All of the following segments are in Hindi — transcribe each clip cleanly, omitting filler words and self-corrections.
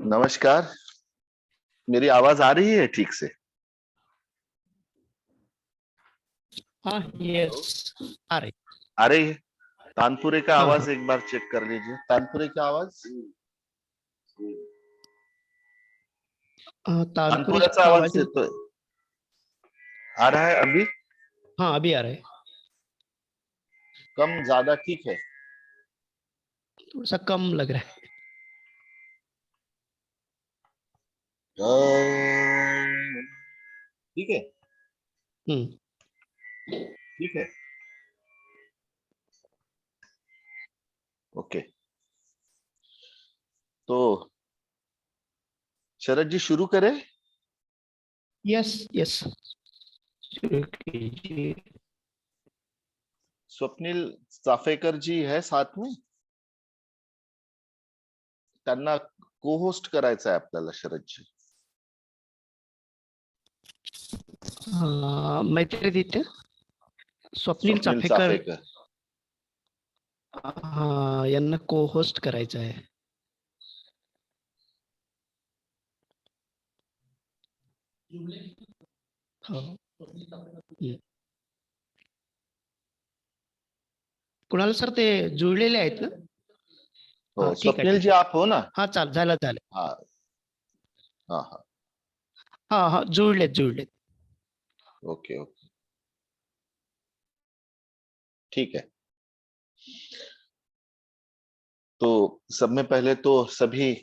नमस्कार। मेरी आवाज आ रही है ठीक से? हाँ, यस, आ रही। आ रही है। तानपुरे का हाँ आवाज हाँ एक बार चेक कर लीजिए। तानपुरे की आवाज, तानपुरी तानपुराचा का आवाज आवाज। येतोय? आ रहा है अभी? हाँ, अभी आ रहा है। कम ज्यादा ठीक है? थोड़ा सा कम लग रहा है। ठीक है। हम्म। ठीक है। ओके। तो शरद जी शुरू करें? यस यस, शुरू कीजिए। स्वप्निल चाफेकर जी है साथ में? त्यांना को होस्ट करायचं आहे आपल्याला शरद जी। मैत्रीदित्य स्वप्नील स्वप्निल चाफेकर चाफेकर। यांना को होस्ट करायचं आहे. हो. कुणाल सर ते जुळलेले आहेत ना? हो, ठीक आहे स्वप्निल ठीक जी आहे. आप हो ना? हा, झालं झालं. हाँ हाँ हाँ। हा, जुळलेत. ओके ओके, ठीक है। तो सब में पहले तो सभी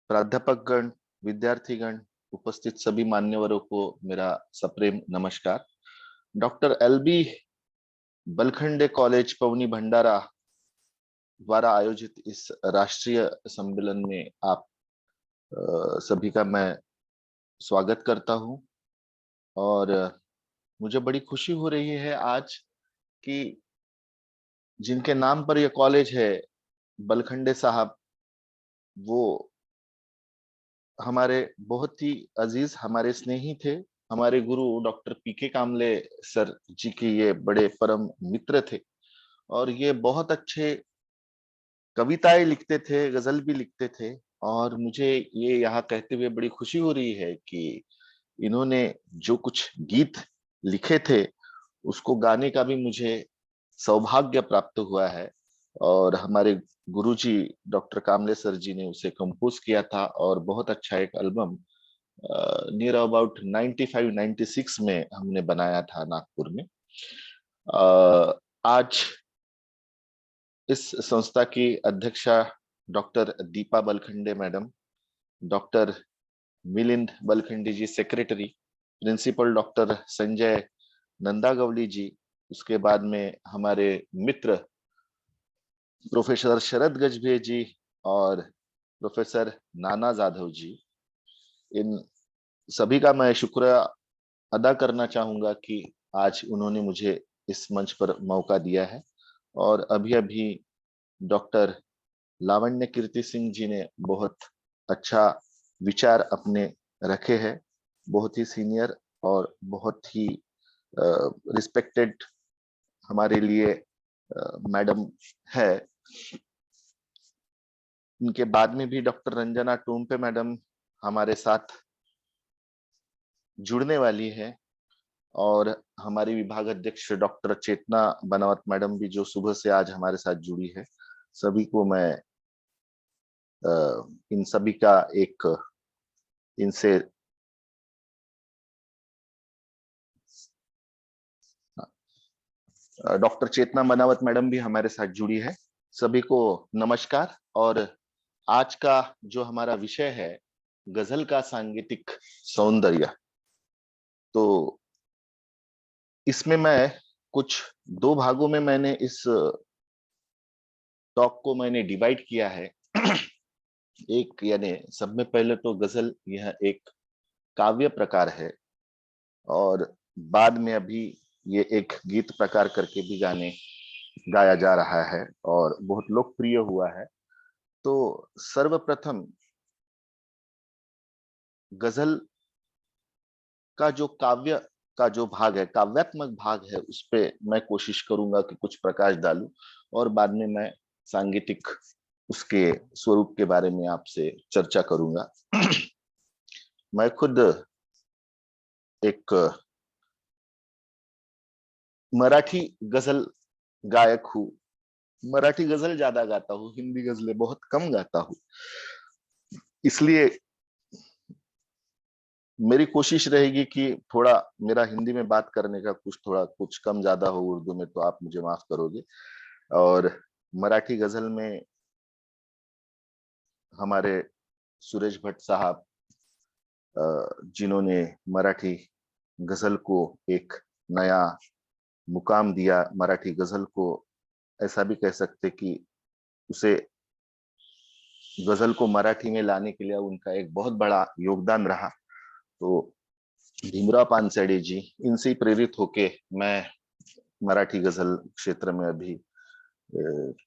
प्राध्यापकगण, विद्यार्थीगण, उपस्थित सभी मान्यवरों को मेरा सप्रेम नमस्कार। डॉक्टर एलबी बलखंडे कॉलेज पवनी भंडारा द्वारा आयोजित इस राष्ट्रीय सम्मेलन में आप सभी का मैं स्वागत करता हूं। और मुझे बड़ी खुशी हो रही है आज कि जिनके नाम पर यह कॉलेज है, बलखंडे साहब, वो हमारे बहुत ही अजीज, हमारे स्नेही थे। हमारे गुरु डॉक्टर पीके कामले सर जी के ये बड़े परम मित्र थे और ये बहुत अच्छे कविताएं लिखते थे, गजल भी लिखते थे। और मुझे ये यहाँ कहते हुए बड़ी खुशी हो रही है कि इन्होंने जो कुछ गीत लिखे थे उसको गाने का भी मुझे सौभाग्य प्राप्त हुआ है। और हमारे गुरुजी डॉक्टर कामले सर जी ने उसे कंपोज किया था और बहुत अच्छा एक एल्बम नियर अबाउट 95-96 में हमने बनाया था नागपुर में। आज इस संस्था की अध्यक्षा doctor Deepa Balkhande madam, doctor Milind Balkhandi ji secretary, principal doctor Sanjay Nandagawali ji, उसके बाद में हमारे मित्र प्रोफेसर शरद गजभिये जी और प्रोफेसर नाना जाधव जी, इन सभी का मैं शुक्रिया अदा करना चाहूंगा कि आज उन्होंने मुझे इस मंच पर मौका दिया है। और अभी अभी डॉक्टर लावण्य कीर्ति सिंह जी ने बहुत अच्छा विचार अपने रखे हैं। बहुत ही सीनियर और बहुत ही रिस्पेक्टेड हमारे लिए मैडम है। इनके बाद में भी डॉक्टर रंजना टोम्पे मैडम हमारे साथ जुड़ने वाली है और हमारी विभाग अध्यक्ष डॉक्टर चेतना बनावत मैडम भी जो सुबह से आज हमारे साथ जुड़ी है। सभी को मैं इन सभी का एक इनसे डॉक्टर चेतना बनावत मैडम भी हमारे साथ जुड़ी है। सभी को नमस्कार। और आज का जो हमारा विषय है, गजल का सांगीतिक सौंदर्य, तो इसमें मैं कुछ दो भागों में मैंने इस टॉक को मैंने डिवाइड किया है। एक यानी सब में पहले तो गजल यह एक काव्य प्रकार है और बाद में अभी ये एक गीत प्रकार करके भी गाने गाया जा रहा है और बहुत लोकप्रिय हुआ है। तो सर्वप्रथम गजल का जो काव्य का जो भाग है, काव्यात्मक भाग है, उस पे मैं कोशिश करूंगा कि कुछ प्रकाश डालूं और बाद में मैं सांगीतिक उसके स्वरूप के बारे में आपसे चर्चा करूंगा। मैं खुद एक मराठी गजल गायक हूँ। मराठी गजल ज्यादा गाता हूँ, हिंदी गजलें बहुत कम गाता हूँ। इसलिए मेरी कोशिश रहेगी कि थोड़ा मेरा हिंदी में बात करने का थोड़ा कुछ कम ज्यादा हो उर्दू में, तो आप मुझे माफ करोगे। और मराठी गजल में हमारे सुरेश भट्ट साहब, जिन्होंने मराठी गजल को एक नया मुकाम दिया, मराठी गजल को ऐसा भी कह सकते कि उसे गजल को मराठी में लाने के लिए उनका एक बहुत बड़ा योगदान रहा। तो भीमराव पानसरे जी, इनसे ही प्रेरित होके मैं मराठी गजल क्षेत्र में अभी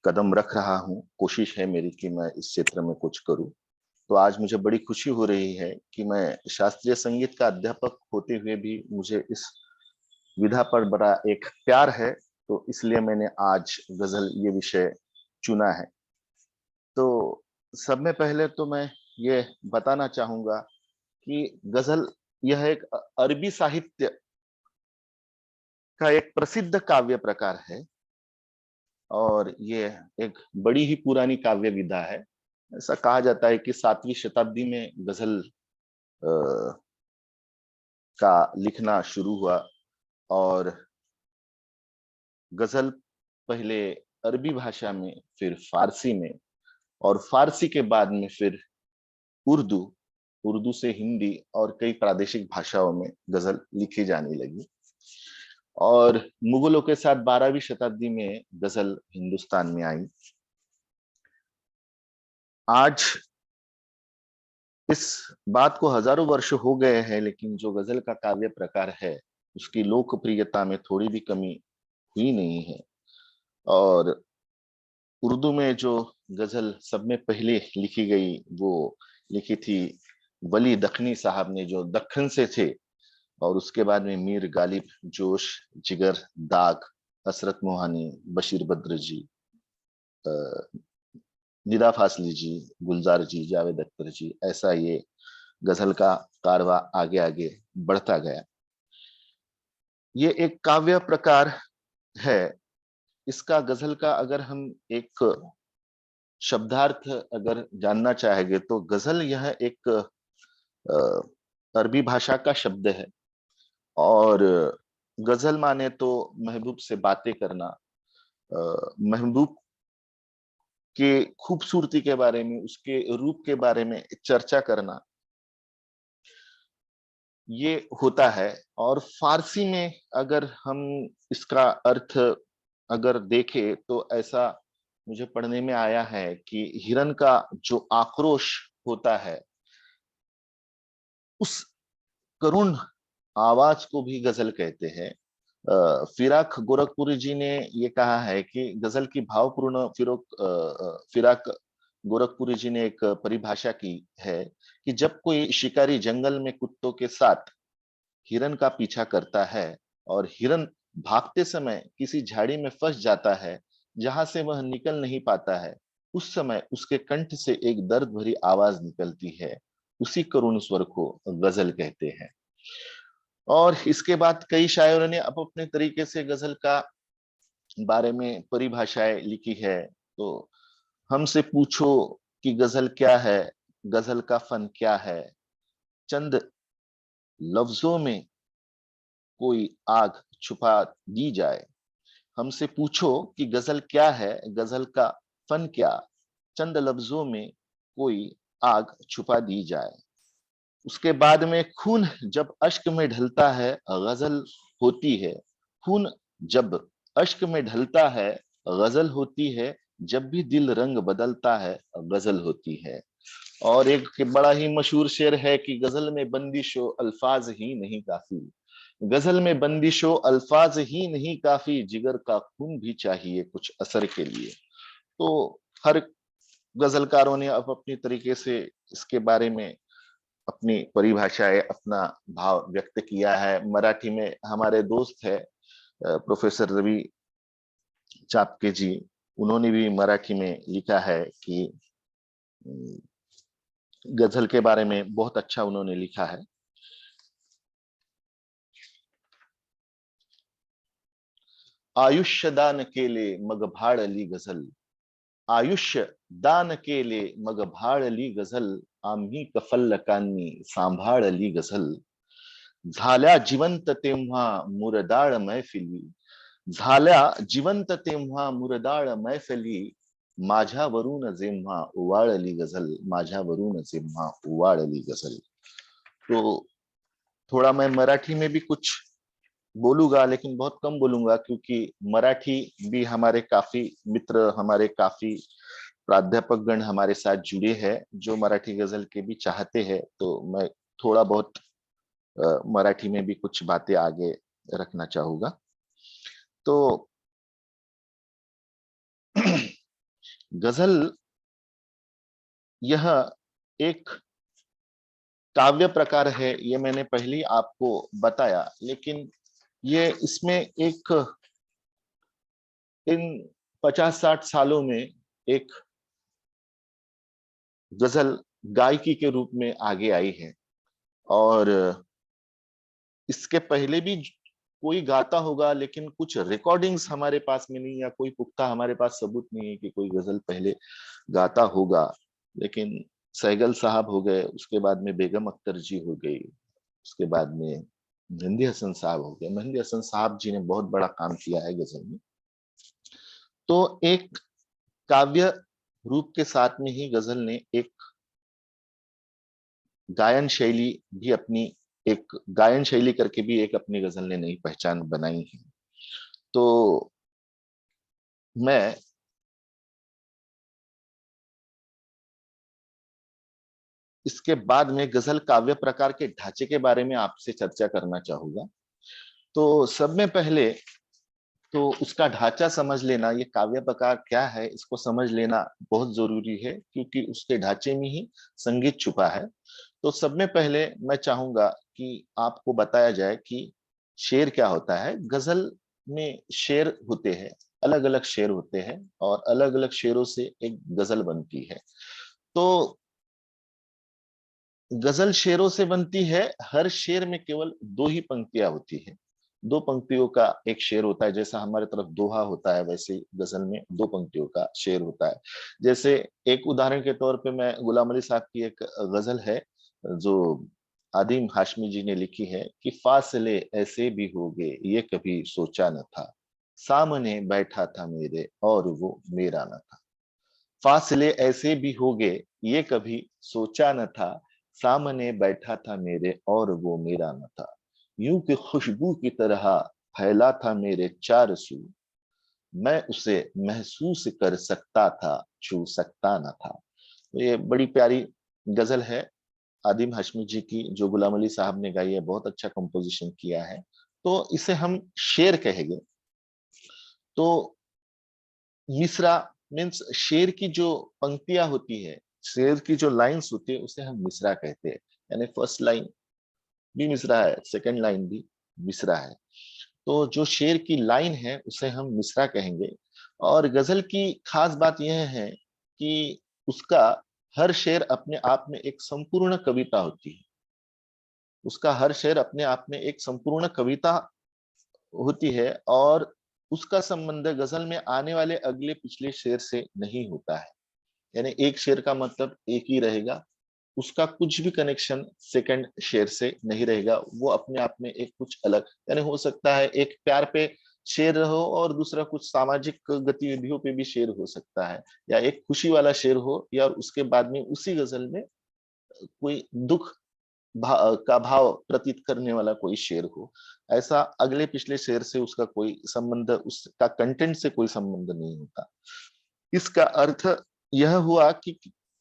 कदम रख रहा हूँ। कोशिश है मेरी कि मैं इस क्षेत्र में कुछ करूँ। तो आज मुझे बड़ी खुशी हो रही है कि मैं शास्त्रीय संगीत का अध्यापक होते हुए भी मुझे इस विधा पर बड़ा एक प्यार है, तो इसलिए मैंने आज गजल ये विषय चुना है। तो सब में पहले तो मैं ये बताना चाहूंगा कि गजल यह एक अरबी साहित्य का एक प्रसिद्ध काव्य प्रकार है, और ये एक बड़ी ही पुरानी काव्य विधा है। ऐसा कहा जाता है कि 7वीं शताब्दी में गजल का लिखना शुरू हुआ, और गजल पहले अरबी भाषा में, फिर फारसी में, और फारसी के बाद में फिर उर्दू, उर्दू से हिंदी और कई प्रादेशिक भाषाओं में गजल लिखी जाने लगी। और मुगलों के साथ 12वीं शताब्दी में गजल हिंदुस्तान में आई। आज इस बात को हजारों वर्ष हो गए हैं, लेकिन जो गजल का काव्य प्रकार है उसकी लोकप्रियता में थोड़ी भी कमी हुई नहीं है। और उर्दू में जो गजल सब में पहले लिखी गई, वो लिखी थी वली दखनी साहब ने, जो दक्खन से थे। और उसके बाद में मीर गालिब, जोश, जिगर, दाग, हसरत मोहानी, बशीर बद्र जी, निदा फासली जी, गुलजार जी, जावेद अख्तर जी, ऐसा ये गजल का कारवा आगे आगे बढ़ता गया। ये एक काव्य प्रकार है। इसका गजल का अगर हम एक शब्दार्थ अगर जानना चाहेंगे तो गजल यह एक अरबी भाषा का शब्द है। और गजल माने तो महबूब से बातें करना, महबूब के खूबसूरती के बारे में, उसके रूप के बारे में चर्चा करना, ये होता है। और फारसी में अगर हम इसका अर्थ अगर देखें तो ऐसा मुझे पढ़ने में आया है कि हिरन का जो आक्रोश होता है, उस करुण आवाज को भी गजल कहते हैं। फिराक गोरखपुरी जी ने ये कहा है कि गजल की भावपूर्ण फिराक गोरखपुरी जी ने एक परिभाषा की है कि जब कोई शिकारी जंगल में कुत्तों के साथ हिरन का पीछा करता है, और हिरन भागते समय किसी झाड़ी में फंस जाता है जहां से वह निकल नहीं पाता है, उस समय उसके कंठ से एक दर्द भरी आवाज निकलती है, उसी करुण स्वर को गजल कहते हैं। और इसके बाद कई शायरों ने अब अपने तरीके से गजल का बारे में परिभाषाएं लिखी है। तो हमसे पूछो कि गजल क्या है, गजल का फन क्या है, चंद लफ्जों में कोई आग छुपा दी जाए। हमसे पूछो कि गजल क्या है, गजल का फन क्या, चंद लफ्जों में कोई आग छुपा दी जाए। उसके बाद में खून जब अश्क में ढलता है गजल होती है। खून जब अश्क में ढलता है गजल होती है, जब भी दिल रंग बदलता है गजल होती है। और एक बड़ा ही मशहूर शेर है कि गजल में बंदिशो अल्फाज ही नहीं काफी, गजल में बंदिशो अल्फाज ही नहीं काफी, जिगर का खून भी चाहिए कुछ असर के लिए। तो हर गजलकारों ने अब अपनी तरीके से इसके बारे में अपनी परिभाषाएं, अपना भाव व्यक्त किया है। मराठी में हमारे दोस्त है प्रोफेसर रवि चापके जी, उन्होंने भी मराठी में लिखा है कि गजल के बारे में बहुत अच्छा उन्होंने लिखा है। आयुष्य दान केले मग भाळली गझल, आयुष्य दान केले मग भाळली गझल, आम्ही कफल्लकांनी सांभाळली गझल, झाल्या जिवंत तेव्हा मुरदाळ मैफिली, झाल्या जिवंत तेव्हा मुरदाळ मैफिली, माझ्यावरून जेव्हा उवाळली गझल, माझ्यावरून जेव्हा उवाळली गझल। तो थोड़ा मैं मराठी में भी कुछ बोलूंगा, लेकिन बहुत कम बोलूंगा, क्योंकि मराठी भी हमारे काफी मित्र, हमारे काफी प्राध्यापक गण हमारे साथ जुड़े हैं जो मराठी गजल के भी चाहते हैं। तो मैं थोड़ा बहुत मराठी में भी कुछ बातें आगे रखना चाहूंगा। तो गजल यह एक काव्य प्रकार है, ये मैंने पहले ही आपको बताया, लेकिन ये इसमें एक इन 50-60 सालों में एक गजल गायकी के रूप में आगे आई है। और इसके पहले भी कोई गाता होगा, लेकिन कुछ रिकॉर्डिंग्स हमारे पास में नहीं, या कोई पुख्ता हमारे पास सबूत नहीं है कि कोई गजल पहले गाता होगा। लेकिन सहगल साहब हो गए, उसके बाद में बेगम अख्तर जी हो गई, उसके बाद में मेहंदी हसन साहब हो गए। मेहंदी हसन साहब जी ने बहुत बड़ा काम किया है गजल में। तो एक काव्य रूप के साथ में ही गजल ने एक गायन शैली भी अपनी, एक गायन शैली करके भी एक अपनी गजल ने नई पहचान बनाई है। तो मैं इसके बाद में गजल काव्य प्रकार के ढांचे के बारे में आपसे चर्चा करना चाहूंगा। तो सब में पहले तो उसका ढांचा समझ लेना, ये काव्य प्रकार क्या है इसको समझ लेना बहुत जरूरी है, क्योंकि उसके ढांचे में ही संगीत छुपा है। तो सब में पहले मैं चाहूंगा कि आपको बताया जाए कि शेर क्या होता है। गजल में शेर होते हैं, अलग अलग शेर होते हैं, और अलग अलग शेरों से एक गजल बनती है। तो गजल शेरों से बनती है, हर शेर में केवल दो ही पंक्तियां होती है, दो पंक्तियों का एक शेर होता है। जैसा हमारे तरफ दोहा होता है, वैसे गजल में दो पंक्तियों का शेर होता है। जैसे एक उदाहरण के तौर पे मैं गुलाम अली साहब की एक गजल है जो आदिम हाशमी जी ने लिखी है कि फासले ऐसे भी हो गए ये कभी सोचा न था, सामने बैठा था मेरे और वो मेरा न था। फासले ऐसे भी हो गए ये कभी सोचा न था, सामने बैठा था मेरे और वो मेरा न था। यूं कि खुशबू की तरह फैला था मेरे चार सू, मैं उसे महसूस कर सकता था, छू सकता न था। तो ये बड़ी प्यारी गजल है आदिम हाशमी जी की, जो गुलाम अली साहब ने गाई है। बहुत अच्छा कंपोजिशन किया है। तो इसे हम शेर कहेंगे। तो मिसरा मीन्स शेर की जो पंक्तियां होती है, शेर की जो लाइंस होती है, उसे हम मिसरा कहते हैं। यानी फर्स्ट लाइन भी मिसरा है, सेकंड लाइन भी मिसरा है। तो जो शेर की लाइन है उसे हम मिसरा कहेंगे। और गजल की खास बात यह है कि उसका हर शेर अपने आप में एक संपूर्ण कविता होती है। उसका हर शेर अपने आप में एक संपूर्ण कविता होती है, और उसका संबंध गजल में आने वाले अगले पिछले शेर से नहीं होता है। यानी एक शेर का मतलब एक ही रहेगा, उसका कुछ भी कनेक्शन सेकंड शेर से नहीं रहेगा। वो अपने आप में एक कुछ अलग, यानी हो सकता है एक प्यार पे शेर हो और दूसरा कुछ सामाजिक गतिविधियों पे भी शेर हो सकता है, या एक खुशी वाला शेर हो, या उसके बाद में उसी गजल में कोई दुख का भाव प्रतीत करने वाला कोई शेर हो। ऐसा अगले पिछले शेर से उसका कोई संबंध, उसका कंटेंट से कोई संबंध नहीं होता। इसका अर्थ यह हुआ कि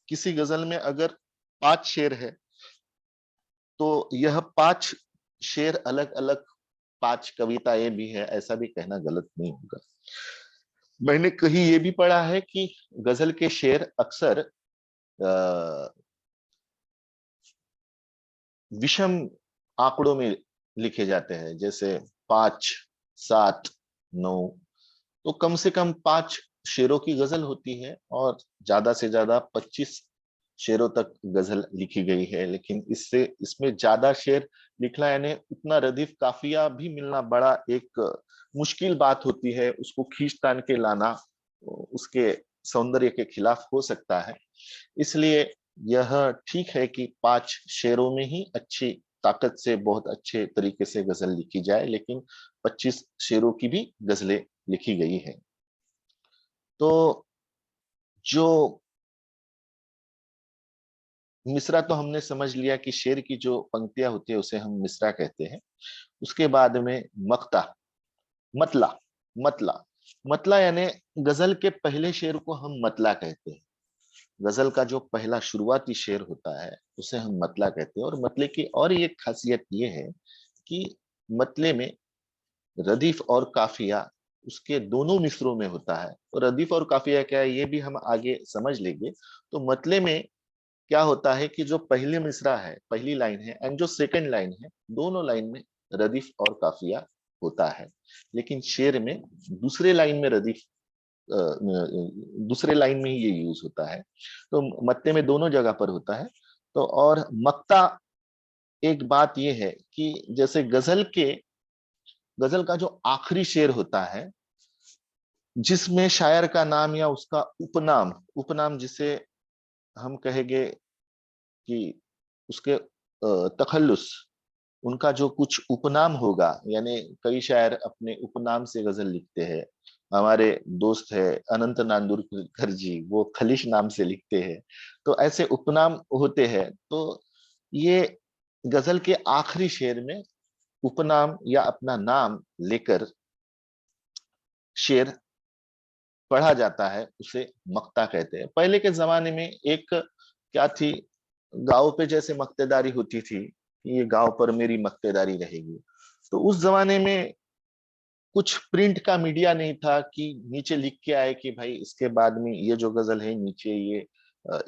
किसी गजल में अगर 5 शेर है, तो यह 5 शेर अलग अलग 5 कविताएं भी है, ऐसा भी कहना गलत नहीं होगा। मैंने कहीं ये भी पढ़ा है कि गजल के शेर अक्सर विषम आंकड़ों में लिखे जाते हैं, जैसे 5, 7, 9। तो कम से कम 5 शेरों की गजल होती है और ज्यादा से ज्यादा 25 शेरों तक गजल लिखी गई है, लेकिन इससे इसमें ज्यादा शेर लिखना यानी उतना रदीफ काफिया भी मिलना बड़ा एक मुश्किल बात होती है। उसको खींच तान के लाना उसके सौंदर्य के खिलाफ हो सकता है। इसलिए यह ठीक है कि 5 शेरों में ही अच्छी ताकत से बहुत अच्छे तरीके से गजल लिखी जाए, लेकिन 25 शेरों की भी गजलें लिखी गई है। तो जो मिसरा तो हमने समझ लिया कि शेर की जो पंक्तियां होती है उसे हम मिसरा कहते हैं। उसके बाद में मक्ता, मतला, मतला, मतला यानी गजल के पहले शेर को हम मतला कहते हैं। गजल का जो पहला शुरुआती शेर होता है उसे हम मतला कहते हैं। और मतले की और एक खासियत ये है कि मतले में रदीफ और काफिया उसके दोनों मिसरों में होता है। और रदीफ और काफिया क्या है ये भी हम आगे समझ लेंगे। तो मतले में क्या होता है कि जो पहले मिसरा है, पहली लाइन है, एंड जो सेकंड लाइन है, दोनों लाइन में रदीफ और काफिया होता है। लेकिन शेर में दूसरे लाइन में रदीफ दूसरे लाइन में ही ये यूज होता है। तो मत्ते में दोनों जगह पर होता है। तो और मक्ता, एक बात ये है कि जैसे गजल का जो आखिरी शेर होता है जिसमें शायर का नाम या उसका उपनाम, उपनाम जिसे हम कहेंगे कि उसके तखल्लुस, उनका जो कुछ उपनाम होगा, यानी कई शायर अपने उपनाम से गजल लिखते हैं। हमारे दोस्त है अनंत नांदुरकर जी, वो खलिश नाम से लिखते हैं। तो ऐसे उपनाम होते हैं। तो ये गजल के आखिरी शेर में उपनाम या अपना नाम लेकर शेर पढ़ा जाता है, उसे मक्ता कहते हैं। पहले के जमाने में एक क्या थी, गांव पे जैसे मक्तेदारी होती थी कि ये गांव पर मेरी मक्तेदारी रहेगी। तो उस जमाने में कुछ प्रिंट का मीडिया नहीं था कि नीचे लिख के आए कि भाई इसके बाद में ये जो गजल है नीचे ये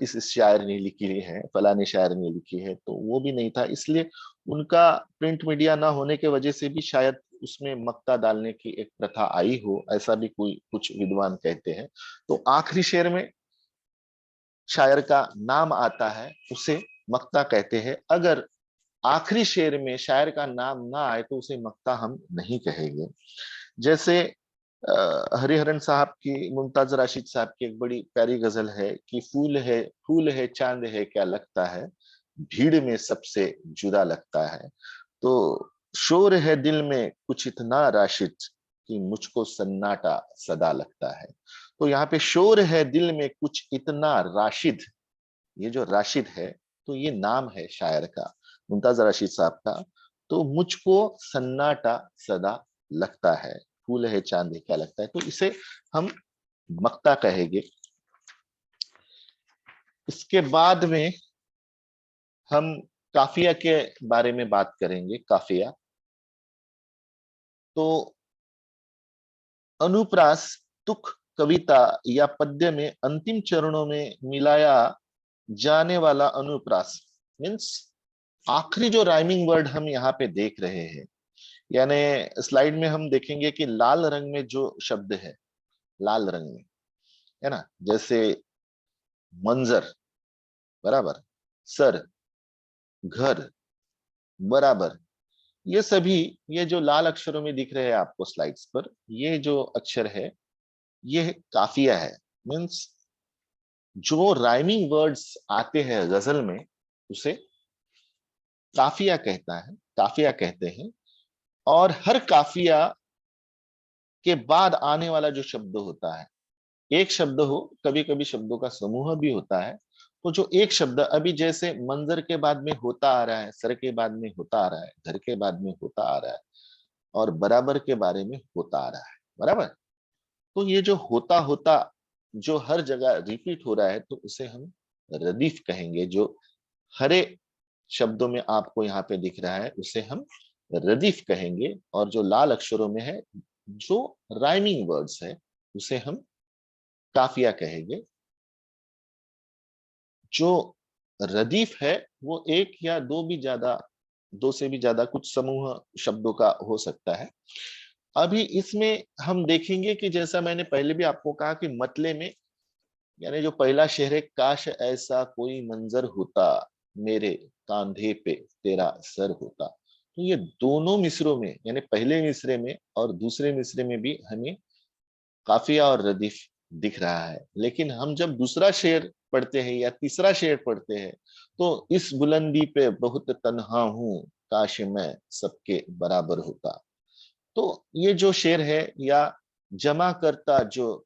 इस शायर ने लिखी है, फलाने शायर ने लिखी है, तो वो भी नहीं था। इसलिए उनका प्रिंट मीडिया ना होने के वजह से भी शायद उसमें मक्ता डालने की एक प्रथा आई हो, ऐसा भी कोई कुछ विद्वान कहते हैं। तो आखिरी शेर में शायर का नाम आता है उसे मक्ता कहते हैं। अगर आखिरी शेर में शायर का नाम ना आए तो उसे मक्ता हम नहीं कहेंगे। जैसे हरिहरन साहब की, मुमताज राशिद साहब की एक बड़ी प्यारी गजल है कि फूल है चांद है क्या लगता है, भीड़ में सबसे जुदा लगता है। तो शोर है दिल में कुछ इतना राशिद कि मुझको सन्नाटा सदा लगता है। तो यहाँ पे शोर है दिल में कुछ इतना राशिद, ये जो राशिद है तो ये नाम है शायर का, मुमताज राशिद साहब का। तो मुझको सन्नाटा सदा लगता है, फूल है चांद है क्या लगता है, तो इसे हम मक्ता कहेंगे। इसके बाद में हम काफिया के बारे में बात करेंगे। काफिया तो अनुप्रास, तुक, कविता या पद्य में अंतिम चरणों में मिलाया जाने वाला अनुप्रास मीन्स आखिरी जो राइमिंग वर्ड हम यहाँ पे देख रहे हैं। यानी स्लाइड में हम देखेंगे कि लाल रंग में जो शब्द है, लाल रंग में है ना, जैसे मंजर, बराबर, सर, घर, बराबर, ये सभी, ये जो लाल अक्षरों में दिख रहे हैं आपको स्लाइड्स पर, ये जो अक्षर है ये काफिया है। मीन्स जो राइमिंग वर्ड्स आते हैं गजल में उसे काफिया कहता है, काफिया कहते हैं। और हर काफिया के बाद आने वाला जो शब्द होता है, एक शब्द हो, कभी कभी शब्दों का समूह भी होता है। तो जो एक शब्द अभी जैसे मंजर के बाद में होता आ रहा है, सर के बाद में होता आ रहा है, घर के बाद में होता आ रहा है, और बराबर के बारे में होता आ रहा है, बराबर। तो ये जो होता होता जो हर जगह रिपीट हो रहा है तो उसे हम रदीफ कहेंगे। जो हरे शब्दों में आपको यहाँ पे दिख रहा है उसे हम रदीफ कहेंगे। और जो लाल अक्षरों में है, जो राइमिंग वर्ड्स है, उसे हम काफिया कहेंगे। जो रदीफ है वो एक या दो भी ज्यादा, दो से भी ज्यादा कुछ समूह शब्दों का हो सकता है। अभी इसमें हम देखेंगे कि जैसा मैंने पहले भी आपको कहा कि मतले में, यानी जो पहला शेर है, काश ऐसा कोई मंजर होता, मेरे कांधे पे तेरा सर होता। तो ये दोनों मिसरों में, यानी पहले मिसरे में और दूसरे मिसरे में भी हमें काफिया और रदीफ दिख रहा है। लेकिन हम जब दूसरा शेर पढ़ते हैं या तीसरा शेर पढ़ते हैं, तो इस बुलंदी पे बहुत तन्हा हूं, काश मैं सबके बराबर होता। तो ये जो शेर है, या जमा करता जो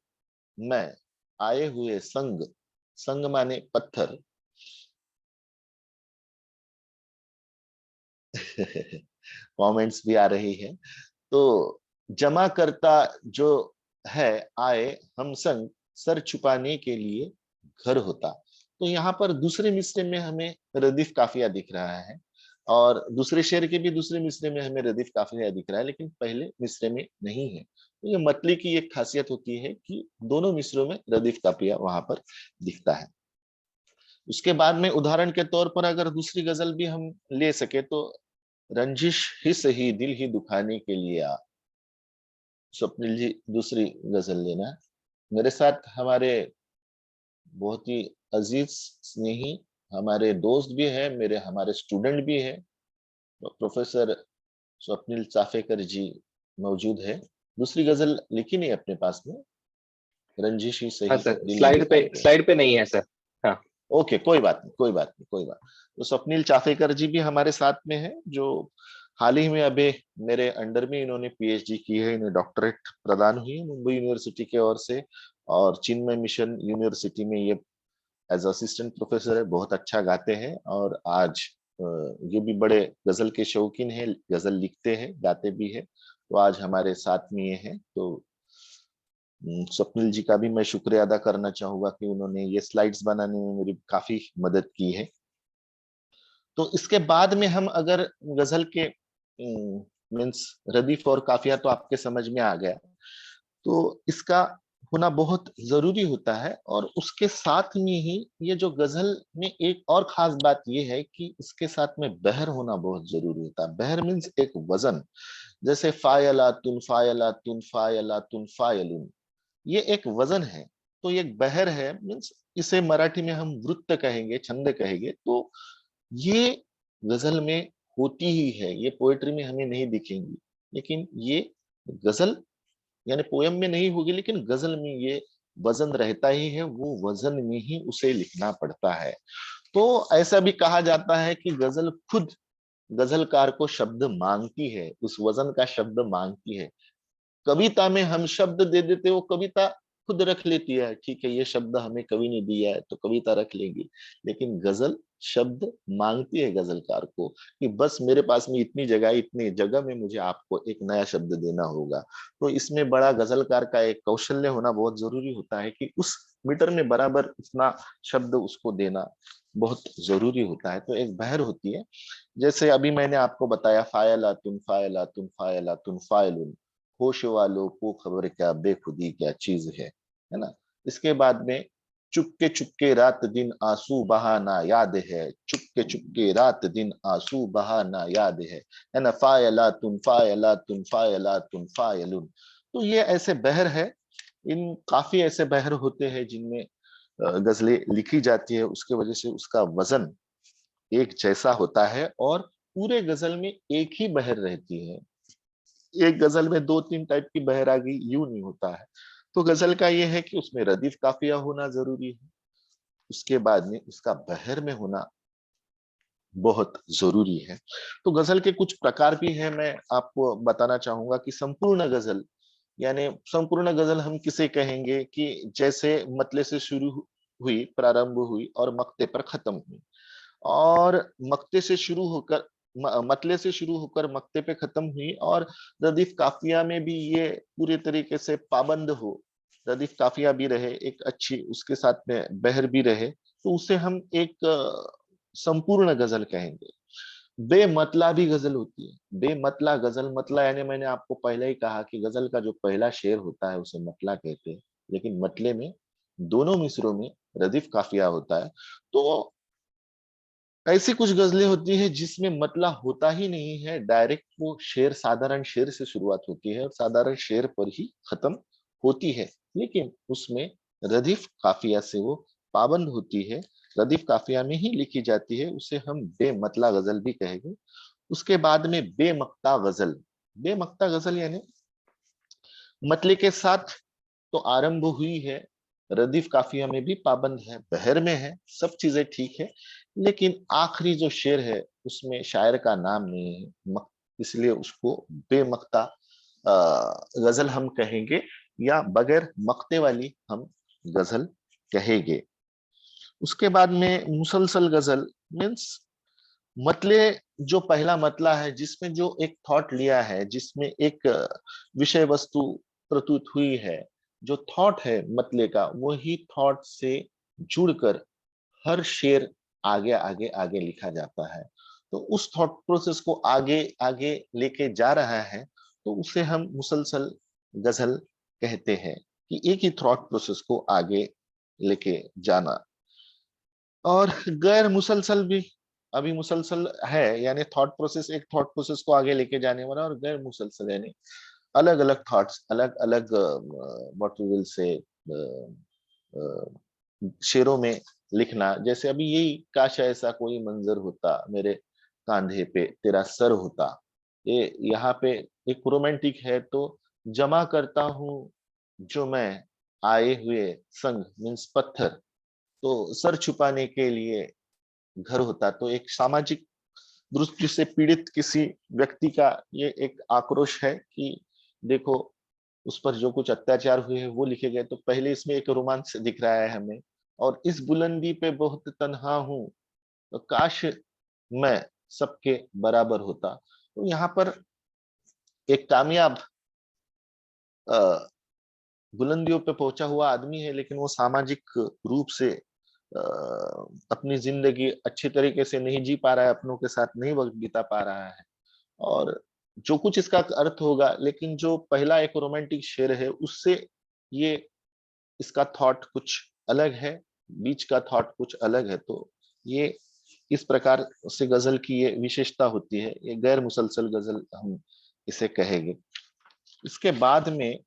मैं आए हुए संग, संग माने पत्थर। कमेंट्स भी आ रही है। तो जमा करता जो है, आए हम संग, सर छुपाने के लिए घर होता। तो यहाँ पर दूसरे मिसरे में हमें रदीफ काफिया दिख रहा है, और दूसरे शेर के भी दूसरे मिसरे में हमें रदीफ काफिया दिख रहा है, लेकिन पहले मिसरे में नहीं है। तो ये मतली की एक खासियत होती है कि दोनों मिसरों में रदीफ काफिया वहां पर दिखता है। उसके बाद में उदाहरण के तौर पर अगर दूसरी गजल भी हम ले सके, तो रंजिश ही सही दिल ही दुखाने के लिए आ। स्वप्निल जी, दूसरी गजल लेना। मेरे साथ हमारे बहुत ही अजीज स्नेही हमारे दोस्त भी है, मेरे हमारे स्टूडेंट भी है, प्रोफेसर स्वप्निल चाफेकर जी मौजूद है। दूसरी गजल लिखी नहीं अपने पास में, रंजिश ही हाँ सही सर, दिल ही दुखाने के। स्लाइड पे नहीं है सर। हाँ। ओके, कोई बात नहीं, कोई बात नहीं, कोई बात। तो स्वप्निल चाफेकर जी भी हमारे साथ में है, जो हाल ही में अभी मेरे अंडर में इन्होंने पीएचडी की है, इन्हें डॉक्टरेट प्रदान हुई है मुंबई यूनिवर्सिटी के ओर से। और चिन्मय मिशन यूनिवर्सिटी में ये एज असिस्टेंट प्रोफेसर है, बहुत अच्छा गाते हैं। और आज ये भी बड़े गजल के शौकीन हैं, गजल लिखते हैं, गाते भी है। तो आज हमारे साथ में ये है। तो स्वप्निल जी का भी मैं शुक्रिया अदा करना चाहूंगा कि उन्होंने ये स्लाइड्स बनाने में मेरी काफी मदद की है। तो इसके बाद में हम अगर गजल के मीन्स रदीफ और काफिया तो आपके समझ में आ गया, तो इसका होना बहुत जरूरी होता है। और उसके साथ में ही ये जो गजल में एक और खास बात ये है कि इसके साथ में बहर होना बहुत जरूरी होता है। बहर मीन्स एक वजन, जैसे फायला तुन फायला तुन फायलुन, ये एक वजन है। तो ये एक बहर है, मीन्स इसे मराठी में हम वृत्त कहेंगे, छंद कहेंगे। तो ये गजल में होती ही है, ये पोएट्री में हमें नहीं दिखेंगी, लेकिन ये गजल यानी पोयम में नहीं होगी, लेकिन गजल में ये वजन रहता ही है, वो वजन में ही उसे लिखना पड़ता है। तो ऐसा भी कहा जाता है कि गजल खुद गजलकार को शब्द मांगती है, उस वजन का शब्द मांगती है। कविता में हम शब्द दे देते, वो कविता खुद रख लेती है, ठीक है ये शब्द हमें कवि ने दिया है तो कविता रख लेंगी। लेकिन गजल शब्द मांगती है गजलकार को, कि बस मेरे पास में इतनी जगह, इतनी जगह में मुझे आपको एक नया शब्द देना होगा। तो इसमें बड़ा गजलकार का एक कौशल्य होना बहुत जरूरी होता है, कि उस मीटर में बराबर इतना शब्द उसको देना बहुत जरूरी होता है। तो एक बहर होती है, जैसे अभी मैंने आपको बताया, फायला तुन फायला तुन फायला तुन फायलुन, होश वालों को खबर क्या बेखुदी क्या चीज है ना। इसके बाद में चुपके रात दिन आंसू बहाना याद है, चुपके रात दिन आंसू बहाना याद है ना। फायला तुन फायला तुन फायलुन। तो ये ऐसे बहर है, इन काफी ऐसे बहर होते हैं जिनमें गजलें लिखी जाती है, उसके वजह से उसका वजन एक जैसा होता है, और पूरे गजल में एक ही बहर रहती है। एक गजल में दो तीन टाइप की बहरागी यूं नहीं होता है। तो गजल का ये है कि उसमें रदीफ काफिया होना जरूरी है, उसके बाद में उसका बहर में होना बहुत जरूरी है। तो गजल के कुछ प्रकार भी है, मैं आपको बताना चाहूंगा कि संपूर्ण गजल, यानी संपूर्ण गजल हम किसे कहेंगे, कि जैसे मतले से शुरू हुई, प्रारंभ हुई और मक्ते पर खत्म हुई, और मक्ते से शुरू होकर मतले से शुरू होकर मक्ते पे खत्म हुई, और रदीफ काफिया में भी ये पूरे तरीके से पाबंद हो, रदीफ काफिया भी रहे एक अच्छी, उसके साथ में बहर भी रहे, तो उसे हम एक संपूर्ण गजल कहेंगे। बेमतला भी गजल होती है, बेमतला गजल, मतला यानी मैंने आपको पहले ही कहा कि गजल का जो पहला शेर होता है उसे मतला कहते हैं, लेकिन मतले में दोनों मिसरों में रदीफ काफिया होता है। तो ऐसी कुछ गजलें होती है जिसमें मतला होता ही नहीं है, डायरेक्ट वो शेर साधारण शेर से शुरुआत होती है और साधारण शेर पर ही खत्म होती है, लेकिन उसमें रदीफ काफिया से वो पाबंद होती है, रदीफ काफिया में ही लिखी जाती है, उसे हम बेमतला गजल भी कहेंगे। उसके बाद में बेमक्ता गजल, बेमक्ता गजल यानी मतले के साथ तो आरंभ हुई है, रदीफ काफिया में भी पाबंद है, बहर में है, सब चीजें ठीक है, लेकिन आखिरी जो शेर है उसमें शायर का नाम नहीं है, इसलिए उसको बेमक्ता गजल हम कहेंगे, या बगैर मक्ते वाली हम गजल कहेंगे। उसके बाद में मुसलसल गजल मीन्स मतले, जो पहला मतला है जिसमें जो एक थॉट लिया है, जिसमें एक विषय वस्तु प्रस्तुत हुई है, जो थॉट है मतले का वही थॉट से जुड़कर हर शेर आगे आगे आगे लिखा जाता है, तो उस थॉट प्रोसेस को आगे आगे लेके जा रहा है, तो उसे हम मुसलसल गजल कहते हैं, कि एक ही थॉट प्रोसेस को आगे लेके जाना। और गैर मुसलसल भी अभी मुसलसल है, यानी थॉट प्रोसेस, एक थॉट प्रोसेस को आगे लेके जाने वाला, और गैर मुसलसल यानी अलग अलग थॉट्स, अलग अलग व्हाट वी विल से शेरों में लिखना। जैसे अभी यही, काश ऐसा कोई मंजर होता, मेरे कांधे पे तेरा सर होता, ये यहाँ पे एक रोमांटिक है, तो जमा करता हूँ जो मैं आए हुए संग मीन्स पत्थर, तो सर छुपाने के लिए घर होता, तो एक सामाजिक दृष्टि से पीड़ित किसी व्यक्ति का ये एक आक्रोश है कि देखो उस पर जो कुछ अत्याचार हुए हैं वो लिखे गए, तो पहले इसमें एक रोमांस दिख रहा है हमें। और इस बुलंदी पे बहुत तन्हा हूं, तो काश मैं सबके बराबर होता, तो यहाँ पर एक कामयाब अ, बुलंदियों पे पहुंचा हुआ आदमी है, लेकिन वो सामाजिक रूप से अपनी जिंदगी अच्छी तरीके से नहीं जी पा रहा है, अपनों के साथ नहीं वक्त बिता पा रहा है, और जो कुछ इसका अर्थ होगा, लेकिन जो पहला एक रोमांटिक शेर है उससे ये इसका थॉट कुछ अलग है, बीच का थॉट कुछ अलग है, तो ये इस प्रकार से गजल की ये विशेषता होती है, ये गैर मुसलसल गजल हम इसे कहेंगे। इसके बाद में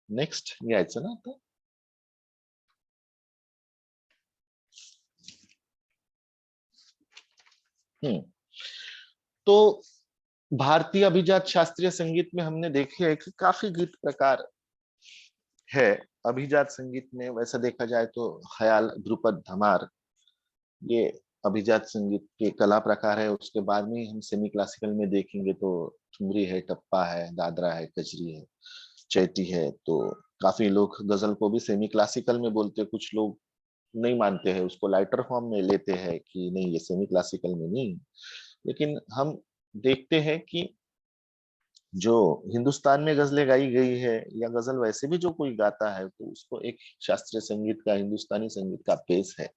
नेक्स्ट घ्यायचं ना आता। हम्म, तो भारतीय अभिजात शास्त्रीय संगीत में हमने देखे है कि काफी गीत प्रकार है। अभिजात संगीत में वैसा देखा जाए तो ख्याल, ध्रुपद, धमार, ये अभिजात संगीत के कला प्रकार है। उसके बाद में हम सेमी क्लासिकल में देखेंगे तो ठुमरी है, टप्पा है, दादरा है, कजरी है, चैती है। तो काफी लोग गजल को भी सेमी क्लासिकल में बोलते हैं, कुछ लोग नहीं मानते हैं, उसको लाइटर फॉर्म में लेते हैं कि नहीं ये सेमी क्लासिकल में नहीं। लेकिन हम देखते हैं कि जो हिंदुस्तान में गजलें गाई गई है, या गजल वैसे भी जो कोई गाता है, तो उसको एक शास्त्रीय संगीत का, हिंदुस्तानी संगीत का बेस है।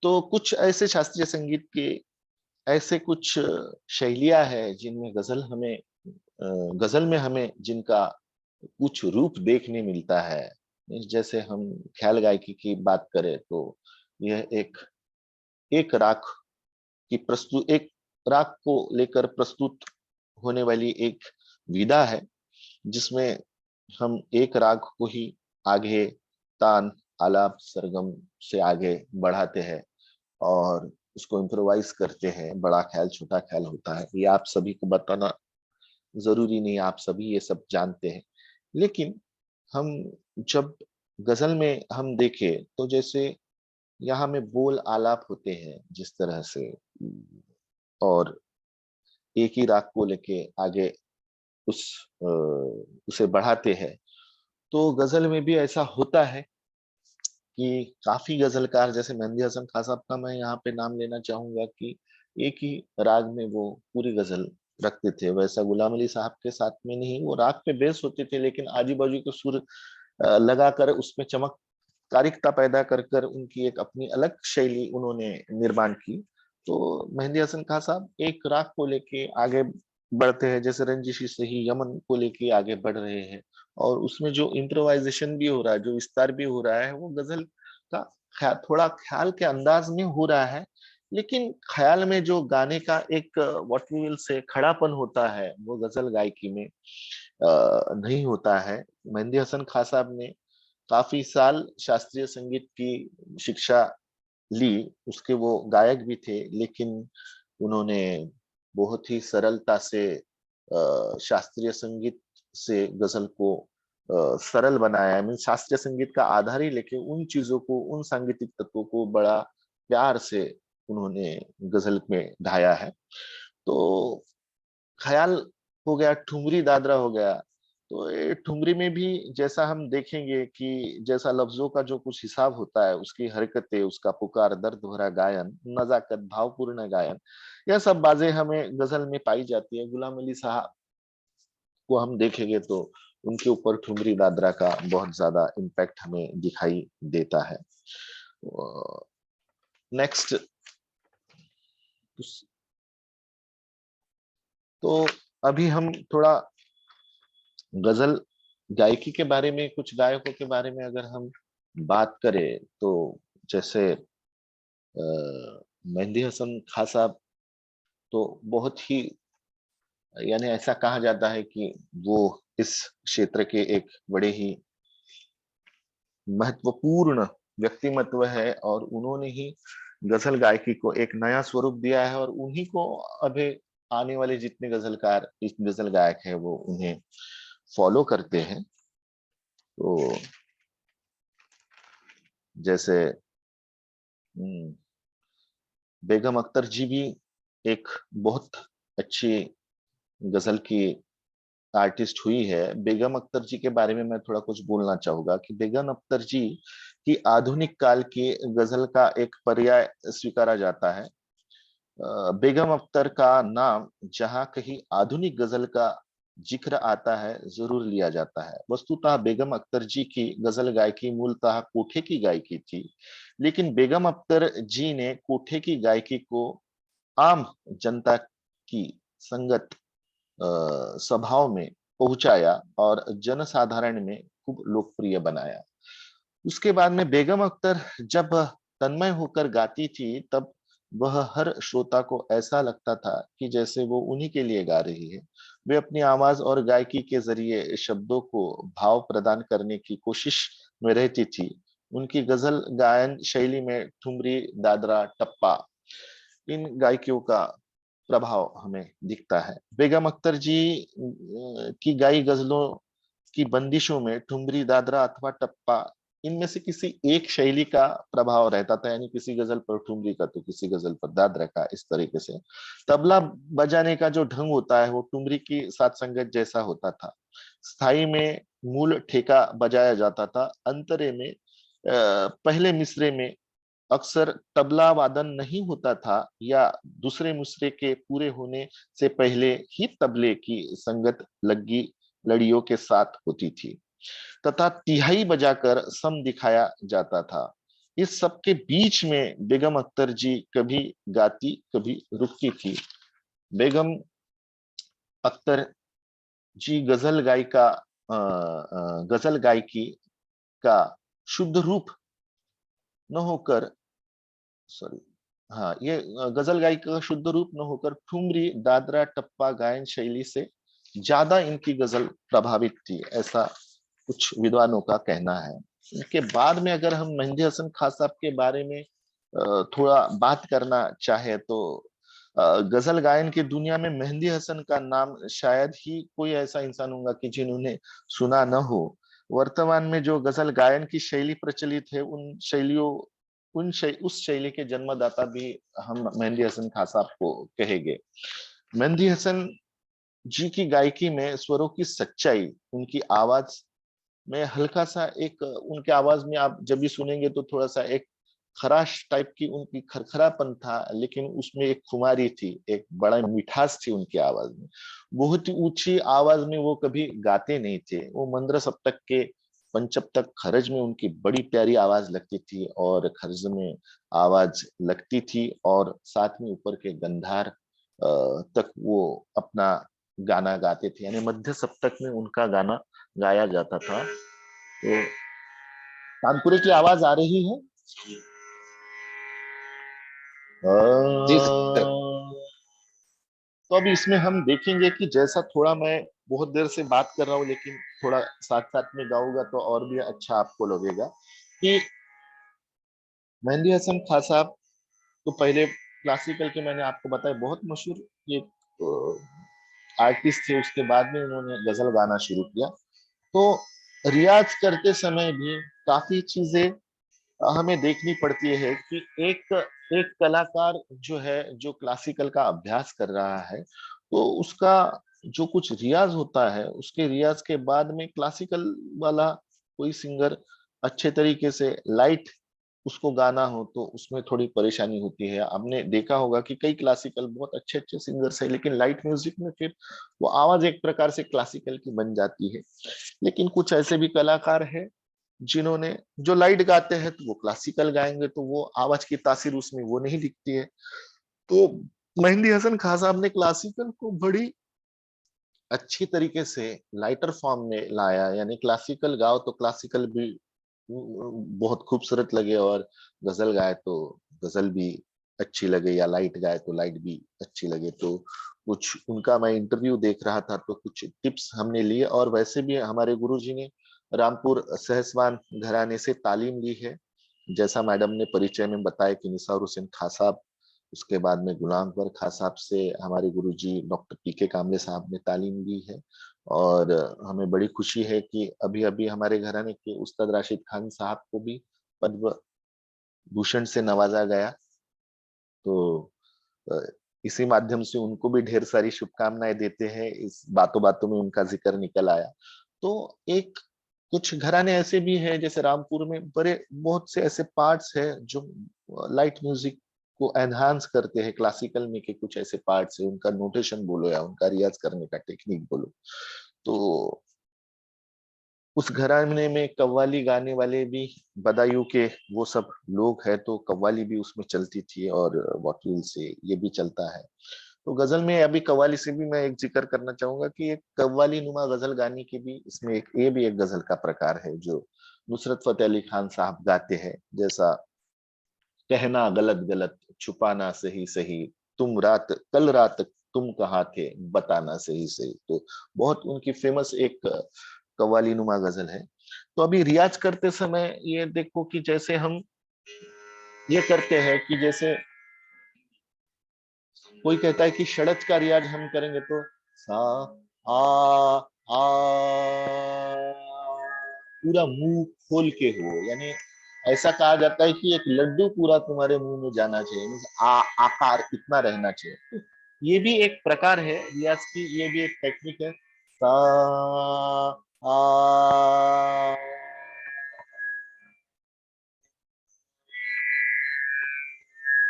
तो कुछ ऐसे शास्त्रीय संगीत के ऐसे कुछ शैलियां हैं जिनमें गजल हमें गजल में हमें जिनका कुछ रूप देखने मिलता है। जैसे हम ख्याल गायकी की बात करें तो यह एक राग की प्रस्तुत, एक राग को लेकर प्रस्तुत होने वाली एक विधा है, जिसमें हम एक राग को ही आगे तान, आलाप, सरगम से आगे बढ़ाते हैं और उसको इम्प्रोवाइज करते हैं। बड़ा ख्याल, छोटा ख्याल होता है, ये आप सभी को बताना जरूरी नहीं, आप सभी ये सब जानते हैं। लेकिन हम जब गजल में हम देखें तो जैसे यहाँ में बोल आलाप होते हैं जिस तरह से, और एक ही राग को लेके आगे उस उसे बढ़ाते हैं, तो गजल में भी ऐसा होता है कि काफी गजलकार, जैसे मेहंदी हसन खान साहब का मैं यहाँ पे नाम लेना चाहूंगा, कि एक ही राग में वो पूरी गजल रखते थे। वैसा गुलाम अली साहब के साथ में नहीं, वो राग पे बेस होते थे, लेकिन आजू बाजू के सुर लगाकर उसमें चमत्कारिकता पैदा कर कर उनकी एक अपनी अलग शैली उन्होंने निर्माण की। तो मेहंदी हसन खान साहब एक राग को लेके आगे बढ़ते हैं, जैसे रंजिशी से ही यमन को लेके आगे बढ़ रहे हैं, और उसमें जो इम्प्रोवाइजेशन भी हो रहा है, जो विस्तार भी हो रहा है, वो गजल का थोड़ा ख्याल के अंदाज में हो रहा है, लेकिन ख्याल में जो गाने का एक व्हाट वी विल से खड़ापन होता है वो गजल गायकी में नहीं होता है। मेहंदी हसन खां साहब ने काफी साल शास्त्रीय संगीत की शिक्षा ली, उसके वो गायक भी थे, लेकिन उन्होंने बहुत ही सरलता से शास्त्रीय संगीत से गजल को सरल बनाया है। मीन शास्त्रीय संगीत का आधार ही लेके उन चीजों को, उन सांगीतिक तत्वों को बड़ा प्यार से उन्होंने गजल में ढाया है। तो ख्याल हो गया, ठुमरी दादरा हो गया। तो ये ठुमरी में भी जैसा हम देखेंगे कि जैसा लफ्जों का जो कुछ हिसाब होता है, उसकी हरकतें, उसका पुकार, दर्द भरा गायन, नजाकत, भावपूर्ण गायन, यह सब बातें हमें गजल में पाई जाती है। गुलाम अली साहब को हम देखेंगे तो उनके ऊपर ठुमरी दादरा का बहुत ज्यादा इम्पैक्ट हमें दिखाई देता है। नेक्स्ट, तो अभी हम थोड़ा गजल गायकी के बारे में, कुछ गायकों के बारे में अगर हम बात करें तो जैसे मेहंदी हसन खां साहब तो बहुत ही, यानी ऐसा कहा जाता है कि वो इस क्षेत्र के एक बड़े ही महत्वपूर्ण व्यक्तिमत्व है, और उन्होंने ही गजल गायकी को एक नया स्वरूप दिया है, और उन्हीं को अभी आने वाले जितने गजलकार, इस गजल गायक है, वो उन्हें फॉलो करते हैं। तो जैसे बेगम अख्तर जी भी एक बहुत अच्छी गजल की आर्टिस्ट हुई है। बेगम अख्तर जी के बारे में मैं थोड़ा कुछ बोलना चाहूंगा कि बेगम अख्तर जी की आधुनिक काल की गजल का एक पर्याय स्वीकारा जाता है। बेगम अख्तर का नाम जहां कहीं आधुनिक गजल का जिक्र आता है जरूर लिया जाता है। वस्तुतः बेगम अख्तर जी की गजल गायकी मूलतः कोठे की गायकी थी, लेकिन बेगम अख्तर जी ने कोठे की गायकी को आम जनता की संगत सभाओं में पहुंचाया और जनसाधारण में खूब लोकप्रिय बनाया। उसके बाद में बेगम अख्तर जब तन्मय होकर गाती थी, तब वह हर श्रोता को ऐसा लगता था कि जैसे वो उन्हीं के लिए गा रही है। वे अपनी आवाज और गायकी के जरिए शब्दों को भाव प्रदान करने की कोशिश में रहती थी। उनकी गजल गायन शैली में ठुमरी, दादरा, टप्पा, इन गायकियों का प्रभाव हमें दिखता है। बेगम अख्तर जी की गाई गजलों की बंदिशों में ठुमरी, दादरा अथवा टप्पा, इनमें से किसी एक शैली का प्रभाव रहता था, यानी किसी गजल पर ठुमरी का तो किसी गजल पर दादरा का, इस तरीके से। तबला बजाने का जो ढंग होता है वो ठुमरी की साथ संगत जैसा होता था। स्थाई में मूल ठेका बजाया जाता था, अंतरे में पहले मिसरे में अक्सर तबला वादन नहीं होता था, या दूसरे मिसरे के पूरे होने से पहले ही तबले की संगत लगी लड़ियों के साथ होती थी, तथा तिहाई बजाकर सम दिखाया जाता था। इस सब के बीच में बेगम अख्तर जी कभी गाती कभी रुकती थी। बेगम अख्तर जी गजल गायकी का शुद्ध रूप न होकर, सॉरी, हाँ, ये गजल गायकी का शुद्ध रूप न होकर ठुमरी, दादरा, टप्पा गायन शैली से ज्यादा इनकी गजल प्रभावित थी, ऐसा कुछ विद्वानों का कहना है। इसके बाद में अगर हम मेहंदी हसन खान साहब के बारे में थोड़ा बात करना चाहे तो गजल गायन की दुनिया में मेहंदी हसन का नाम शायद ही कोई ऐसा इंसान होगा कि जिन्होंने सुना न हो। वर्तमान में जो गजल गायन की शैली प्रचलित है, उस शैली के जन्मदाता भी हम मेहंदी हसन खान साहब को कहेंगे। मेहंदी हसन जी की गायकी में स्वरों की सच्चाई, उनकी आवाज में हल्का सा एक, उनके आवाज में आप जब भी सुनेंगे तो थोड़ा सा एक खराश टाइप की उनकी खरखरापन था, लेकिन उसमें एक खुमारी थी, एक बड़ा मिठास थी उनकी आवाज में। बहुत ही ऊंची आवाज में वो कभी गाते नहीं थे। वो मंद्र सप्तक के पंचम खरज में उनकी बड़ी प्यारी आवाज लगती थी, और खरज में आवाज लगती थी, और साथ में ऊपर के गंधार तक वो अपना गाना गाते थे, यानी मध्य सप्तक में उनका गाना गाया जाता था। तो तानपुरे की आवाज आ रही है। जी सर। तो अभी इसमें हम देखेंगे कि जैसा थोड़ा मैं बहुत देर से बात कर रहा हूँ, लेकिन थोड़ा साथ साथ में गाऊंगा तो और भी अच्छा आपको लगेगा कि मेहंदी हसन खान साहब तो पहले क्लासिकल के, मैंने आपको बताया, बहुत मशहूर ये आर्टिस्ट थे। उसके बाद में उन्होंने गजल गाना शुरू किया। तो रियाज करते समय भी काफी चीजें हमें देखनी पड़ती है कि एक एक कलाकार जो है, जो क्लासिकल का अभ्यास कर रहा है, तो उसका जो कुछ रियाज होता है, उसके रियाज के बाद में क्लासिकल वाला कोई सिंगर अच्छे तरीके से लाइट उसको गाना हो तो उसमें थोड़ी परेशानी होती है। आपने देखा होगा कि कई क्लासिकल बहुत अच्छे अच्छे सिंगर्स है, लेकिन लाइट म्यूजिक में फिर वो आवाज एक प्रकार से क्लासिकल की बन जाती है। लेकिन कुछ ऐसे भी कलाकार है जिन्होंने, जो लाइट गाते हैं तो वो क्लासिकल गाएंगे, तो वो आवाज की तासीर उसमें वो नहीं दिखती है। तो मेहंदी हसन खान साहब ने क्लासिकल को बड़ी अच्छी तरीके से लाइटर फॉर्म में लाया, यानी क्लासिकल गाओ तो क्लासिकल भी बहुत खूबसूरत लगे, और गजल गाए तो गजल भी अच्छी लगे, या लाइट गाए तो लाइट भी अच्छी लगे। तो कुछ उनका मैं इंटरव्यू देख रहा था, तो कुछ टिप्स हमने लिए। और वैसे भी हमारे गुरुजी ने रामपुर सहसवान घराने से तालीम ली है। जैसा मैडम ने परिचय में बताया कि निसार हुसैन खां साहब, उसके बाद में गुलाम अकबर खां साहब से हमारे गुरुजी डॉक्टर पीके कामले साहब ने तालीम ली है। और हमें बड़ी खुशी है कि अभी अभी हमारे घराने के उस्ताद राशिद खान साहब को भी पद्म भूषण से नवाजा गया। तो अ, इसी माध्यम से उनको भी ढेर सारी शुभकामनाएं देते हैं। इस बातों बातों में उनका जिक्र निकल आया। तो एक कुछ घराने ऐसे भी हैं, जैसे रामपुर में बड़े बहुत से ऐसे पार्ट्स हैं जो लाइट म्यूजिक को एनहांस करते हैं। क्लासिकल में के कुछ ऐसे पार्ट्स हैं, उनका नोटेशन बोलो या उनका रियाज करने का टेक्निक बोलो, तो उस घराने में कव्वाली गाने वाले भी बदायूं के वो सब लोग हैं, तो कव्वाली भी उसमें चलती थी, और वकील से ये भी चलता है। तो गजल में अभी कव्वाली से भी मैं एक जिक्र करना चाहूंगा कि एक कव्वाली नुमा गजल गाने की भी इसमें एक, ये भी एक गजल का प्रकार है जो नुसरत फतेह अली खान साहब गाते हैं। जैसा कहना गलत गलत, छुपाना सही सही, तुम रात कल रात तुम कहाँ थे, बताना सही सही। तो बहुत उनकी फेमस एक कव्वाली नुमा गजल है। तो अभी रियाज करते समय ये देखो कि जैसे हम ये करते हैं कि जैसे कोई कहता है कि षड्ज का रियाज हम करेंगे तो सा आ आ, पूरा मुंह खोल के हो, यानी ऐसा कहा जाता है कि एक लड्डू पूरा तुम्हारे मुंह में जाना चाहिए, मीन्स आकार इतना रहना चाहिए। तो ये भी एक प्रकार है रियाज की, ये भी एक टेक्निक है। सा आ,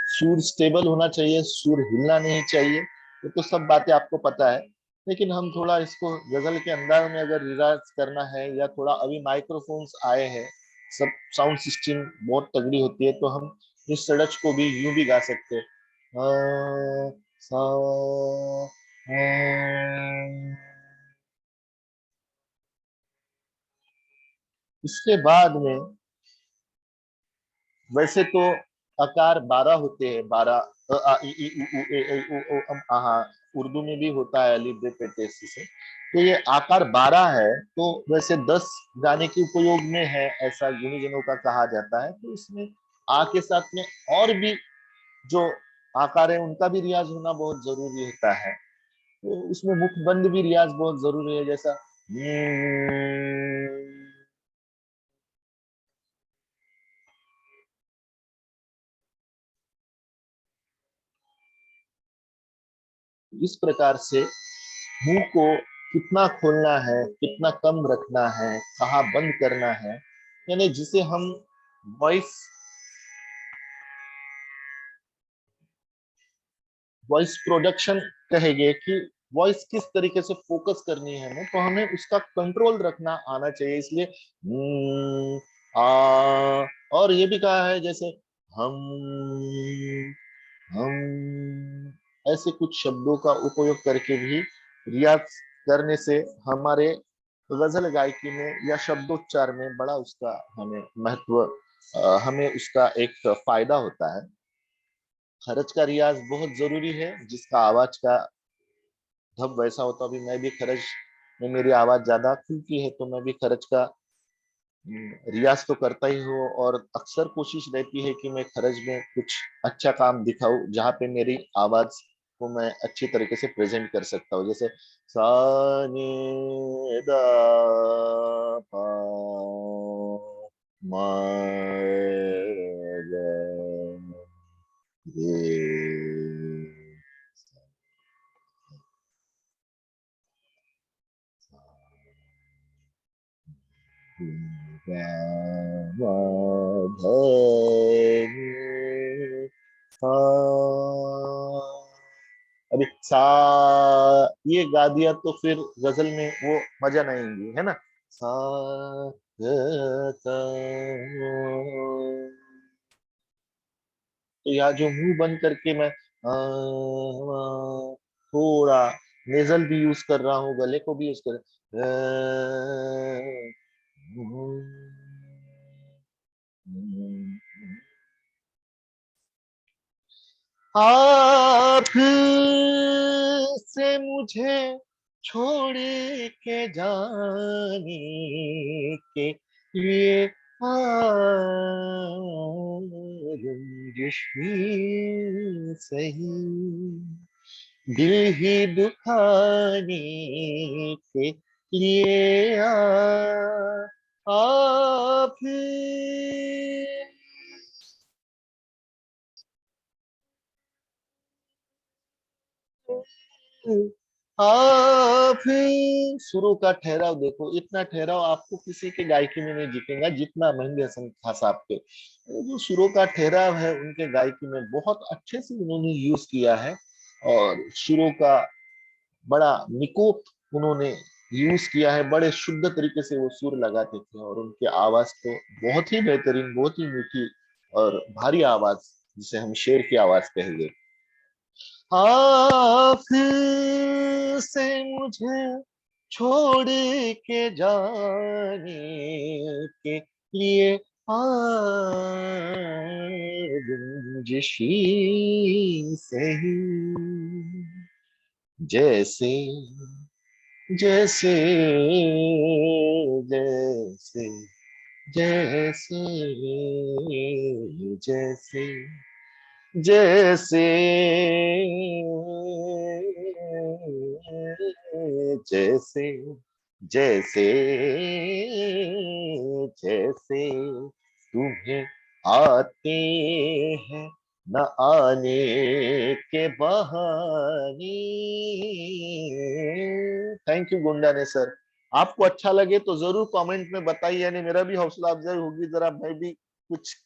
सुर स्टेबल होना चाहिए, सुर हिलना नहीं चाहिए। ये तो सब बातें आपको पता है। लेकिन हम थोड़ा इसको गजल के अंदाज में अगर रियाज करना है, या थोड़ा अभी माइक्रोफोन्स आए हैं, सब साउंड सिस्टम बहुत तगड़ी होती है, तो हम इस सड़च को भी यूं भी गा सकते हैं। सा, इसके बाद में वैसे तो आकार 12 होते हैं, 12 अ आ इ ई उ ऊ ए ऐ ओ ओ अम आहा। उर्दू में भी होता है अलिफ बे पे ते से। तो ये आकार 12 है। तो वैसे 10 गाने के उपयोग में है, ऐसा गुणीजनों का कहा जाता है। तो इसमें आ के साथ में और भी जो आकार है उनका भी रियाज होना बहुत जरूरी होता है। तो उसमें मुखबंद भी रियाज बहुत जरूरी है, जैसा इस प्रकार से मुंह को कितना खोलना है, कितना कम रखना है, कहाँ बंद करना है, यानी जिसे हम वॉइस वॉइस प्रोडक्शन कहेंगे कि वॉइस किस तरीके से फोकस करनी है हमें, तो हमें उसका कंट्रोल रखना आना चाहिए। इसलिए आ, और ये भी कहा है जैसे हम ऐसे कुछ शब्दों का उपयोग करके भी रियाज करने से हमारे गजल गायकी में या शब्दोच्चार में बड़ा उसका हमें महत्व हमें उसका एक फायदा होता है। खरज का रियाज बहुत जरूरी है, जिसका आवाज का धब वैसा होता। अभी मैं भी खरज में मेरी आवाज ज्यादा खुलती है, तो मैं भी खरज का रियाज तो करता ही हूँ। और अक्सर कोशिश रहती है कि मैं खरज में कुछ अच्छा काम दिखाऊं, जहाँ पे मेरी आवाज को मैं अच्छी तरीके से प्रेजेंट कर सकता हूँ। जैसे सा नी दा पा मा गा रे सा गा मा धा नी सा। अभी सा ये गा दिया तो फिर गजल में वो मजा नहीं आएंगी, है ना। सा ग ता। तो यहाँ जो मुंह बंद करके मैं थोड़ा नेजल भी यूज कर रहा हूँ, गले को भी यूज कर आप से मुझे छोड़ के जाने के लिए रंजिश ही सही, दिल ही दुखाने के लिए आप आप ही। सुरों का ठहराव देखो, इतना ठहराव आपको किसी के गायकी में नहीं दिखेगा जितना मेहंदी हसन खां साहब के। जो सुरों का ठहराव है उनके गायकी में बहुत अच्छे से उन्होंने यूज किया है। और सुरों का बड़ा निकोप उन्होंने यूज किया है, बड़े शुद्ध तरीके से वो सुर लगाते थे। और उनकी आवाज तो बहुत ही बेहतरीन, बहुत ही मीठी और भारी आवाज, जिसे हम शेर की आवाज कहेंगे। आप से मुझे छोड़ के जाने के लिए रंजिशी सही, जैसे जैसे जैसे जैसे जैसे जैसे जैसे जैसे जैसे तुम्हें आते हैं न आने के बहाने। थैंक यू गुंडा ने सर। आपको अच्छा लगे तो जरूर कमेंट में बताइए, यानी मेरा भी हौसला अफजाई होगी, जरा मैं भी कुछ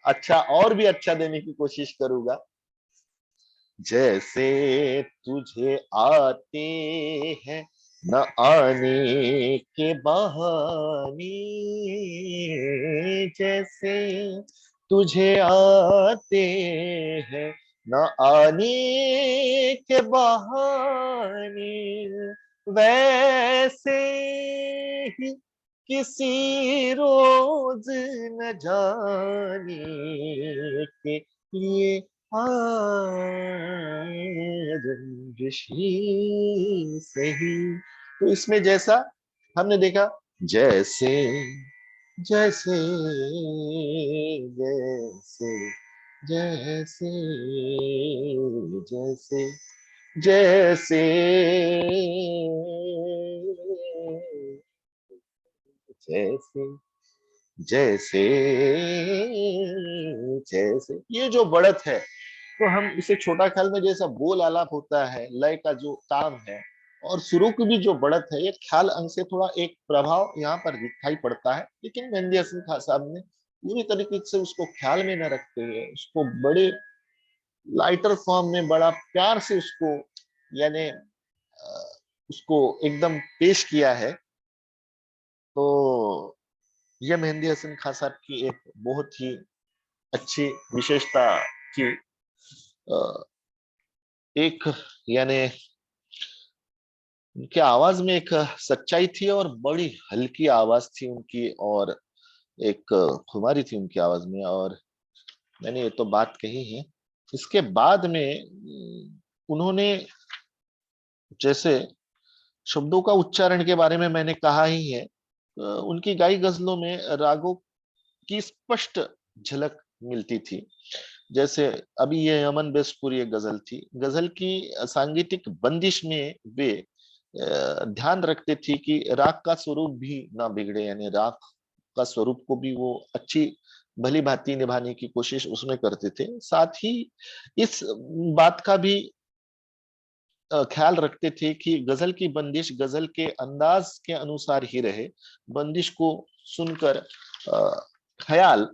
अच्छा और भी अच्छा देने की कोशिश करूंगा। जैसे तुझे आते हैं न आने के बहाने, जैसे तुझे आते हैं न आने के बहाने, वैसे ही किसी रोज न जाने के लिए रंजिशी सही। तो इसमें जैसा हमने देखा, जैसे जैसे जैसे जैसे जैसे जैसे जैसे जैसे ये जो बढ़त है, तो हम इसे छोटा ख्याल में जैसा बोल आलाप होता है, लय का जो तान है, और सुरों की भी जो बढ़त है, ये ख्याल अंग से थोड़ा एक प्रभाव यहाँ पर दिखाई पड़ता है। लेकिन मेहंदी हसन खान साहब ने पूरी तरीके से उसको ख्याल में न रखते हुए उसको बड़े लाइटर फॉर्म में बड़ा प्यार से उसको, यानी उसको एकदम पेश किया है। तो यह मेहंदी हसन खान साहब की एक बहुत ही अच्छी विशेषता थी। एक यानी उनके आवाज में एक सच्चाई थी, और बड़ी हल्की आवाज थी उनकी। और एक खुमारी थी उनकी आवाज में, और मैंने ये तो बात कही है। इसके बाद में उन्होंने, जैसे शब्दों का उच्चारण के बारे में मैंने कहा ही है, उनकी गाई गजलों में रागों की स्पष्ट झलक मिलती थी। जैसे अभी ये अमन बेसपुरी एक गजल थी, गजल की सांगीतिक बंदिश में वे ध्यान रखते थे कि राग का स्वरूप भी ना बिगड़े, यानी राग का स्वरूप को भी वो अच्छी भली भांति निभाने की कोशिश उसमें करते थे। साथ ही इस बात का भी ख्याल रखते थे कि गजल की बंदिश गजल के अंदाज के अनुसार ही रहे, बंदिश को सुनकर ख्याल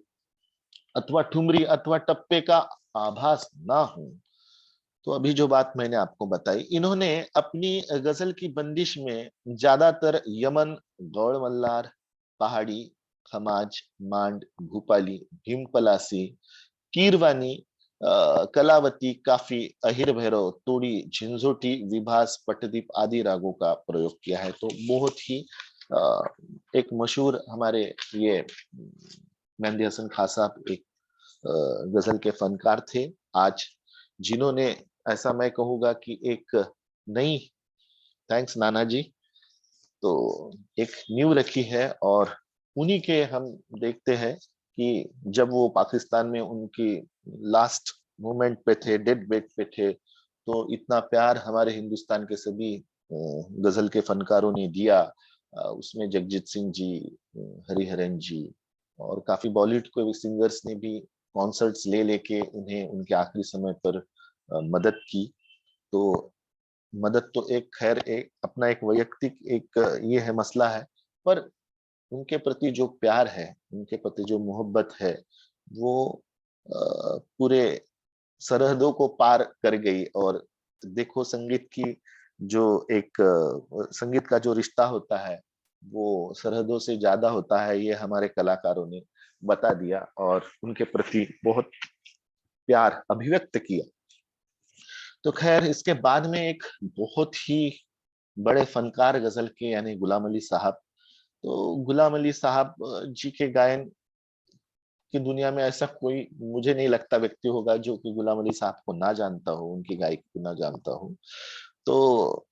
अथवा ठुमरी अथवा टप्पे का आभास ना हो। तो अभी जो बात मैंने आपको बताई, इन्होंने अपनी गजल की बंदिश में ज्यादातर यमन, गौड़ मल्लार, पहाड़ी, खमाज, मांड, भूपाली, भीमपलासी, कीरवानी, कलावती, काफी, अहिर भैरव, तोड़ी, झिंझोटी, विभास, पटदीप आदि रागों का प्रयोग किया है। तो बहुत ही अ, एक मशहूर हमारे ये मेहंदी हसन खान साहब एक गजल के फनकार थे, आज जिन्होंने, ऐसा मैं कहूंगा कि एक नई, थैंक्स नाना जी, तो एक नींव रखी है। और उन्हीं के हम देखते हैं कि जब वो पाकिस्तान में उनकी लास्ट मोमेंट पे थे, डेड बेड पे थे, तो इतना प्यार हमारे हिंदुस्तान के सभी गजल के फनकारों ने दिया। उसमें जगजीत सिंह जी, हरिहरन जी, और काफी बॉलीवुड के सिंगर्स ने भी कॉन्सर्ट्स ले लेके उन्हें उनके आखिरी समय पर मदद की। तो मदद तो एक खैर एक अपना एक वैयक्तिक एक ये है मसला है, पर उनके प्रति जो प्यार है, उनके प्रति जो मोहब्बत है, वो पूरे सरहदों को पार कर गई। और देखो संगीत की जो एक संगीत का जो रिश्ता होता है वो सरहदों से ज्यादा होता है, ये हमारे कलाकारों ने बता दिया और उनके प्रति बहुत प्यार अभिव्यक्त किया। तो खैर इसके बाद में एक बहुत ही बड़े फनकार गजल के, यानी गुलाम अली साहब। तो गुलाम अली साहब जी के गायन की दुनिया में ऐसा कोई, मुझे नहीं लगता, व्यक्ति होगा जो कि गुलाम अली साहब को ना जानता हो, उनकी गायकी को ना जानता हो। तो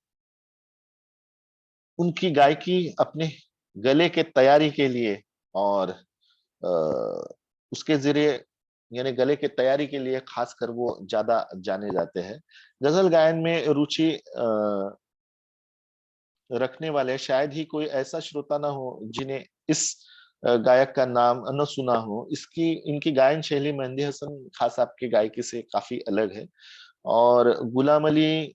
उनकी गायकी अपने गले के तैयारी के लिए और उसके जरिए, यानी गले के तैयारी के लिए खासकर वो ज्यादा जाने जाते हैं। गजल गायन में रुचि रखने वाले शायद ही कोई ऐसा श्रोता ना हो जिन्हें इस गायक का नाम न सुना हो। इसकी इनकी गायन शैली मेहंदी हसन खान साहब की गायकी से काफी अलग है। और गुलाम अली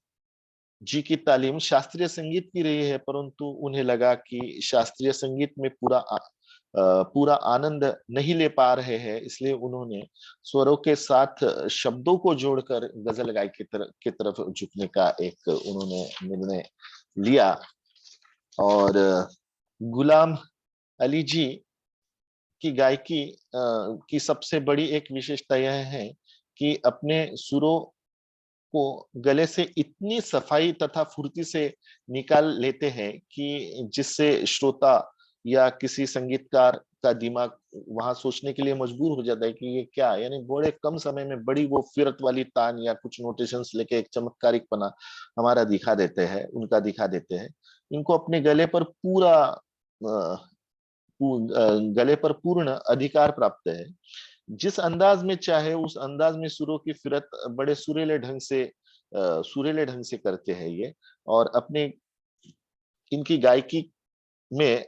जी की तालीम शास्त्रीय संगीत की रही है, परंतु उन्हें लगा कि शास्त्रीय संगीत में पूरा आनंद नहीं ले पा रहे हैं, इसलिए उन्होंने स्वरों के साथ शब्दों को जोड़कर गजल गायकी की तरफ झुकने का एक उन्होंने निर्णय लिया। और गुलाम अली जी की गायकी की सबसे बड़ी एक विशेषता यह है कि अपने सुरों को गले से इतनी सफाई तथा फुर्ती से निकाल लेते हैं कि जिससे श्रोता या किसी संगीतकार का दिमाग वहां सोचने के लिए मजबूर हो जाता है कि ये क्या, यानी बड़े कम समय में बड़ी वो फिरत वाली तान या कुछ नोटेशंस लेके एक चमत्कारिकपना हमारा दिखा देते हैं, उनका दिखा देते हैं। इनको अपने गले पर गले पर पूर्ण अधिकार प्राप्त है। जिस अंदाज में चाहे उस अंदाज में सुरों की फिरत बड़े सुरीले ढंग से करते हैं ये। और अपने इनकी गायकी में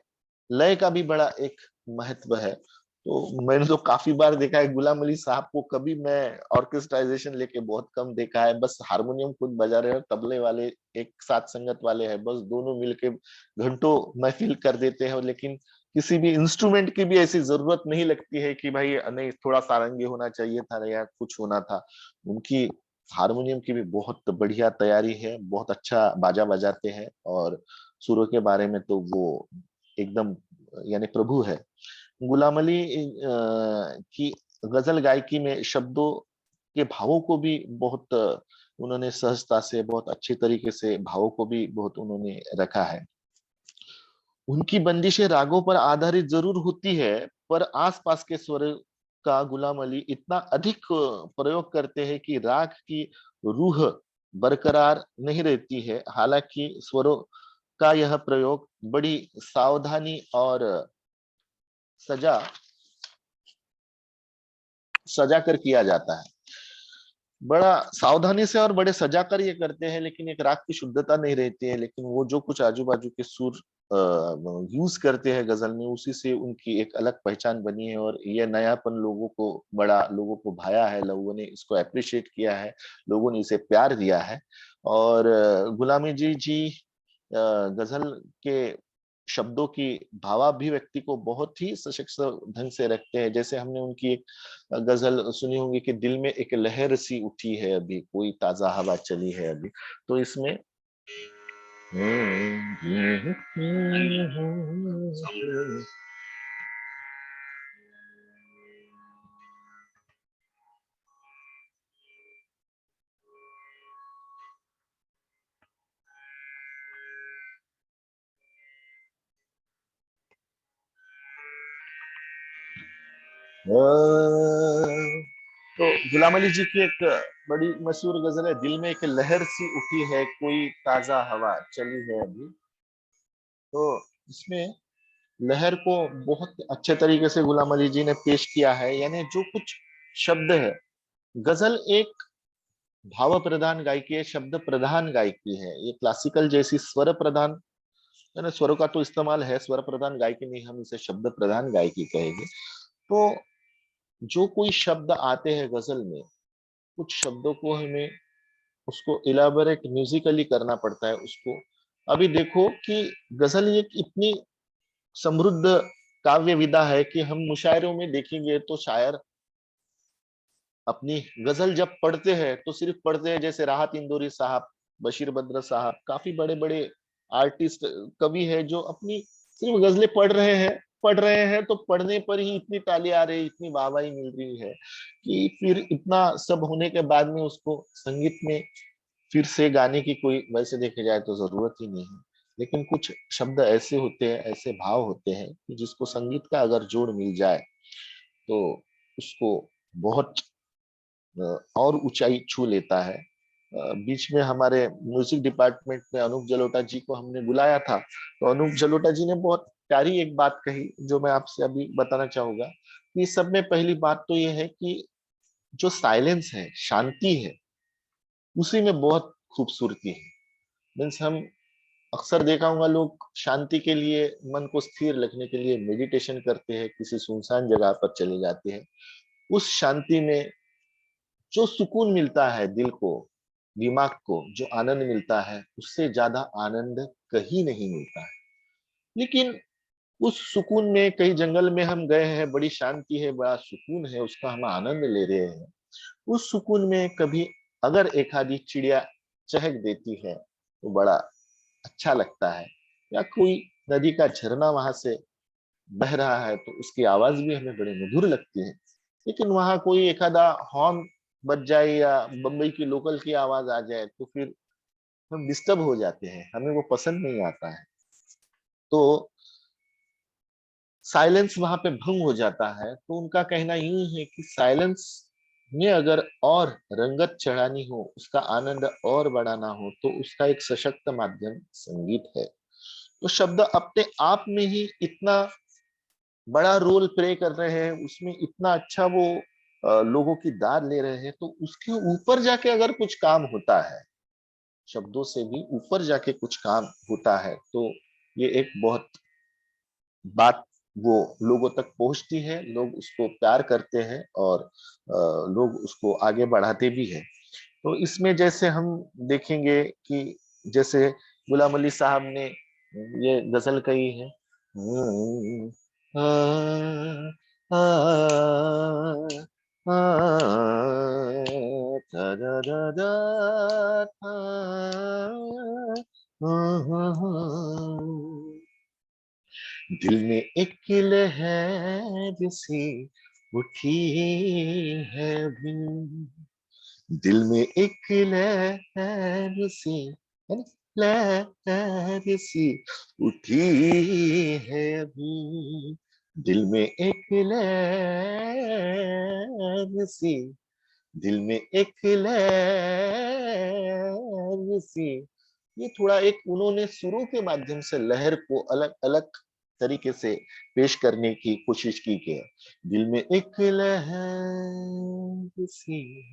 लय का भी बड़ा एक महत्व है। तो मैंने तो काफी बार देखा है गुलाम अली साहब को, कभी मैं ऑर्केस्ट्राइजेशन लेके बहुत कम देखा है, बस हारमोनियम खुद बजा रहे हैं, तबले वाले एक साथ संगत वाले हैं, बस दोनों मिलके घंटों महफिल कर देते हैं। लेकिन किसी भी इंस्ट्रूमेंट की भी ऐसी जरूरत नहीं लगती है कि भाई नहीं थोड़ा सारंगी होना चाहिए था या कुछ होना था। उनकी हारमोनियम की भी बहुत बढ़िया तैयारी है, बहुत अच्छा बाजा बजाते हैं, और सुरों के बारे में तो वो एकदम यानी प्रभु है। गुलाम अली की गजल गायकी में शब्दों के भावों को भी बहुत उन्होंने सहजता से, बहुत अच्छी तरीके से भावों को भी बहुत उन्होंने रखा है। उनकी बंदिशें रागों पर आधारित जरूर होती है, पर आसपास के स्वर का गुलाम अली इतना अधिक प्रयोग करते हैं कि राग की रूह बरकरार नहीं रहती है। हालांकि स्वरों का यह प्रयोग बड़ी सावधानी और सजा सजा कर किया जाता है। बड़ा सावधानी से और बड़े सजा कर ये करते हैं, लेकिन एक राग की शुद्धता नहीं रहती है। लेकिन वो जो कुछ आजू बाजू के सुर यूज करते हैं गजल में, उसी से उनकी एक अलग पहचान बनी है। और ये नयापन लोगों को भाया है, लोगों ने इसको अप्रिशिएट किया है, लोगों ने इसे प्यार दिया है। और गुलामी जी गजल के शब्दों की भावाभिव्यक्ति को बहुत ही सशक्त ढंग से रखते हैं। जैसे हमने उनकी एक गजल सुनी होंगी कि दिल में एक लहर सी उठी है अभी, कोई ताजा हवा चली है अभी। तो इसमें तो गुलाम अली जी की एक बड़ी मशहूर गजल है, दिल में एक लहर सी उठी है, कोई ताजा हवा चली है अभी। तो इसमें लहर को बहुत अच्छे तरीके से गुलाम अली जी ने पेश किया है। यानी जो कुछ शब्द है, गजल एक भाव प्रधान गायकी है, शब्द प्रधान गायकी है। ये क्लासिकल जैसी स्वर प्रधान, यानी स्वरों का तो इस्तेमाल है, स्वर प्रधान गायकी नहीं, हम इसे शब्द प्रधान गायकी कहेंगे। तो जो कोई शब्द आते हैं गजल में, कुछ शब्दों को हमें उसको इलाबोरेट म्यूजिकली करना पड़ता है उसको। अभी देखो कि गजल एक इतनी समृद्ध काव्य विधा है कि हम मुशायरों में देखेंगे तो शायर अपनी गजल जब पढ़ते हैं तो सिर्फ पढ़ते हैं, जैसे राहत इंदौरी साहब, बशीर बद्र साहब, काफी बड़े बड़े आर्टिस्ट कवि है जो अपनी सिर्फ गजलें पढ़ रहे हैं तो पढ़ने पर ही इतनी ताली आ रही, इतनी वाहवाही मिल रही है कि फिर इतना सब होने के बाद में उसको संगीत में फिर से गाने की कोई वैसे देखे जाए तो जरूरत ही नहीं है। लेकिन कुछ शब्द ऐसे होते हैं, ऐसे भाव होते हैं कि जिसको संगीत का अगर जोड़ मिल जाए तो उसको बहुत और ऊंचाई छू लेता है। बीच में हमारे म्यूजिक डिपार्टमेंट में अनूप जलोटा जी को हमने बुलाया था, तो अनूप जलोटा जी ने बहुत प्यारी एक बात कही जो मैं आपसे अभी बताना चाहूंगा। कि सब में पहली बात तो ये है कि जो साइलेंस है, शांति है, उसी में बहुत खूबसूरती है। मीन्स हम अक्सर देखा होगा, लोग शांति के लिए, मन को स्थिर रखने के लिए मेडिटेशन करते हैं, किसी सुनसान जगह पर चले जाते हैं। उस शांति में जो सुकून मिलता है दिल को, दिमाग को, जो आनंद मिलता है, उससे ज्यादा आनंद कहीं नहीं मिलता है। लेकिन उस सुकून में, कहीं जंगल में हम गए हैं, बड़ी शांति है, बड़ा सुकून है, उसका हम आनंद ले रहे हैं। उस सुकून में कभी अगर एक आधी चिड़िया चहक देती है तो बड़ा अच्छा लगता है। या कोई नदी का झरना वहां से बह रहा है तो उसकी आवाज भी हमें बड़ी मधुर लगती है। लेकिन वहां कोई एक आधा हॉर्न बज जाए या बम्बई की लोकल की आवाज आ जाए तो फिर हम डिस्टर्ब हो जाते हैं, हमें वो पसंद नहीं आता है। तो साइलेंस वहां पे भंग हो जाता है। तो उनका कहना यूं है कि साइलेंस में अगर और रंगत चढ़ानी हो, उसका आनंद और बढ़ाना हो, तो उसका एक सशक्त माध्यम संगीत है। तो शब्द अपने आप में ही इतना बड़ा रोल प्ले कर रहे हैं, उसमें इतना अच्छा वो लोगों की दाद ले रहे हैं। तो उसके ऊपर जाके अगर कुछ काम होता है, शब्दों से भी ऊपर जाके कुछ काम होता है, तो ये एक बहुत बात वो लोगों तक पहुंचती है, लोग उसको प्यार करते हैं और लोग उसको आगे बढ़ाते भी हैं। तो इसमें जैसे हम देखेंगे कि जैसे गुलाम अली साहब ने ये गजल कही है, आ, आ, आ, दा, था, दिल में एक लहर सी उठी है अभी, दिल में एक लहर सी, है ना? लहर सी उठी है अभी, दिल में एक लहर सी, दिल में एक लहर सी। ये थोड़ा एक उन्होंने सुरों के माध्यम से लहर को अलग अलग तरीके से पेश करने की कोशिश की है। दिल में एक लहर सी,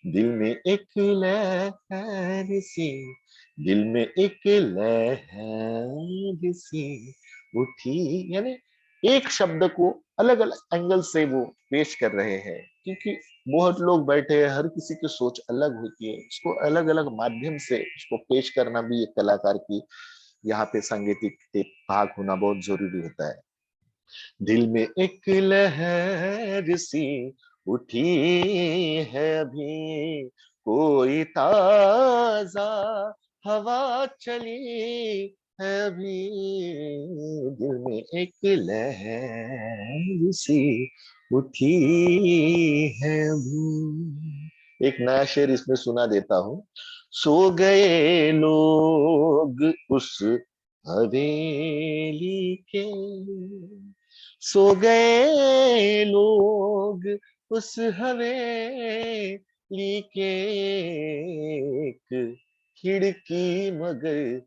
दिल में एक लहर सी, दिल में एक लहर सी उठी। यानी एक शब्द को अलग अलग एंगल से वो पेश कर रहे हैं, क्योंकि बहुत लोग बैठे हैं, हर किसी की सोच अलग होती है, इसको अलग अलग माध्यम से इसको पेश करना भी एक कलाकार की यहाँ पे सांगीतिक एक भाग होना बहुत जरूरी होता है। दिल में एक लहर सी उठी है अभी, कोई ताजा हवा चली है अभी, दिल में एक लहर सी उठी है अभी। एक नया शेर इसमें सुना देता हूँ। सो गए लोग उस हवेली के, सो गए लोग उस हवेली के, एक खिड़की मगर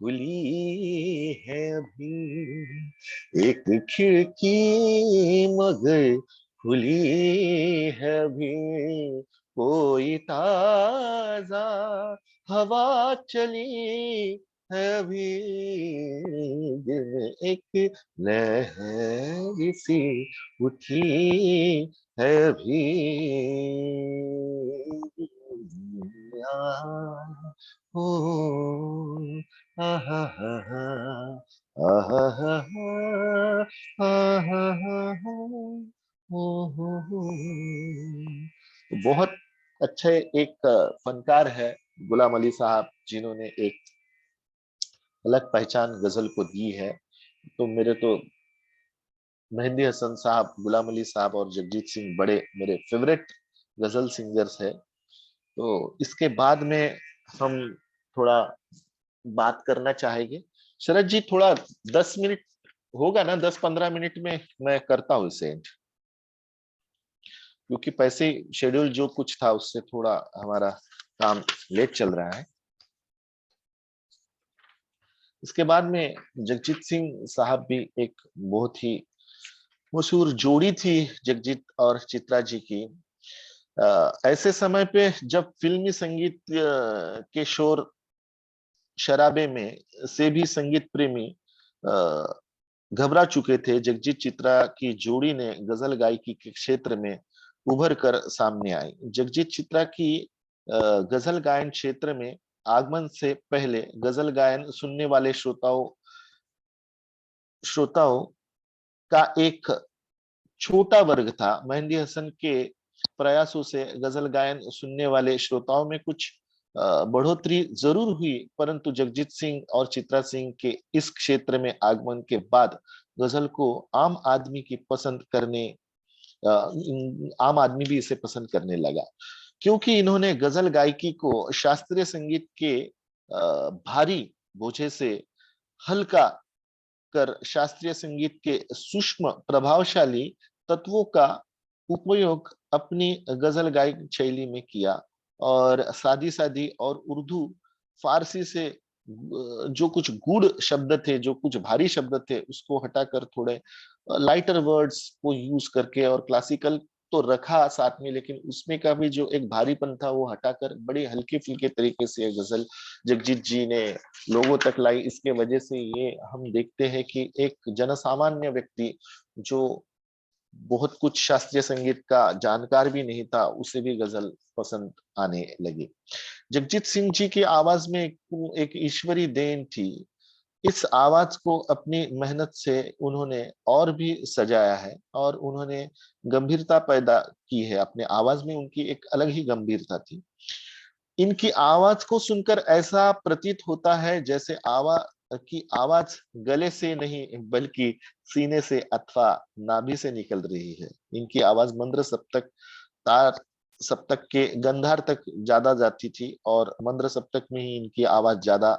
खुली है अभी, एक खिड़की मगर खुली है अभी, कोई ताजा हवा चली है अभी, दिल में एक लहर सी उठी है अभी। आ, ओ, आ, हा, हा, हा, आ, हा, हा, हा, आ, हा, हा, हा, हो। बहुत अच्छे एक फनकार है गुलाम अली साहब, जिन्होंने एक अलग पहचान गजल को दी है। तो मेरे तो मेहंदी हसन साहब, गुलाम अली साहब और जगजीत सिंह बड़े मेरे फेवरेट गजल सिंगर्स है। तो इसके बाद में हम थोड़ा बात करना चाहेंगे। शरद जी थोड़ा 10 मिनट होगा ना, 10-15 मिनट में मैं करता हूँ इसे, क्योंकि पैसे शेड्यूल जो कुछ था उससे थोड़ा हमारा काम लेट चल रहा है। इसके बाद में जगजीत सिंह साहब भी एक बहुत ही मशहूर जोड़ी थी, जगजीत और चित्रा जी की। ऐसे समय पे जब फिल्मी संगीत के शोर शराबे में से भी संगीत प्रेमी अ, घबरा चुके थे, जगजीत चित्रा की जोड़ी ने गजल गायकी के क्षेत्र में उभर कर सामने आई। जगजीत चित्रा की गजल गायन क्षेत्र में आगमन से पहले गजल गायन सुनने वाले श्रोताओं श्रोताओं का एक छोटा वर्ग था। मेहंदी हसन के प्रयासों से गजल गायन सुनने वाले श्रोताओं में कुछ बढ़ोतरी जरूर हुई, परंतु जगजीत सिंह और चित्रा सिंह के इस क्षेत्र में आगमन के बाद गजल को आम आदमी की पसंद करने आम आदमी भी इसे पसंद करने लगा, क्योंकि इन्होंने गजल गायकी को शास्त्रीय संगीत के भारी बोझे से हल्का कर शास्त्रीय संगीत के सूक्ष्म प्रभावशाली तत्वों का उपयोग अपनी गजल गायक शैली में किया, और सादी सादी और उर्दू फारसी से जो कुछ गूढ़ शब्द थे, जो कुछ भारी शब्द थे, उसको हटाकर थोड़े लाइटर वर्ड्स को यूज करके, और क्लासिकल तो रखा साथ में, लेकिन उसमें का भी जो एक भारीपन था वो हटाकर बड़े हल्के फुल्के तरीके से गजल जगजीत जी ने लोगों तक लाई। इसके वजह से ये हम देखते हैं कि एक जनसामान्य व्यक्ति जो बहुत कुछ शास्त्रीय संगीत का जानकार भी नहीं था, उसे भी गजल पसंद आने लगी। जगजीत सिंह जी की आवाज में एक ईश्वरी देन थी। इस आवाज को अपनी मेहनत से उन्होंने और भी सजाया है, और उन्होंने गंभीरता पैदा की है अपने आवाज में, उनकी एक अलग ही गंभीरता थी। इनकी आवाज को सुनकर ऐसा प्रतीत होता है जैसे आवाज गले से नहीं बल्कि सीने से अथवा नाभि से निकल रही है। इनकी आवाज मंद्र सप्तक, तार सप्तक के गंधार तक ज्यादा जाती थी, और मंद्र सप्तक में ही इनकी आवाज ज्यादा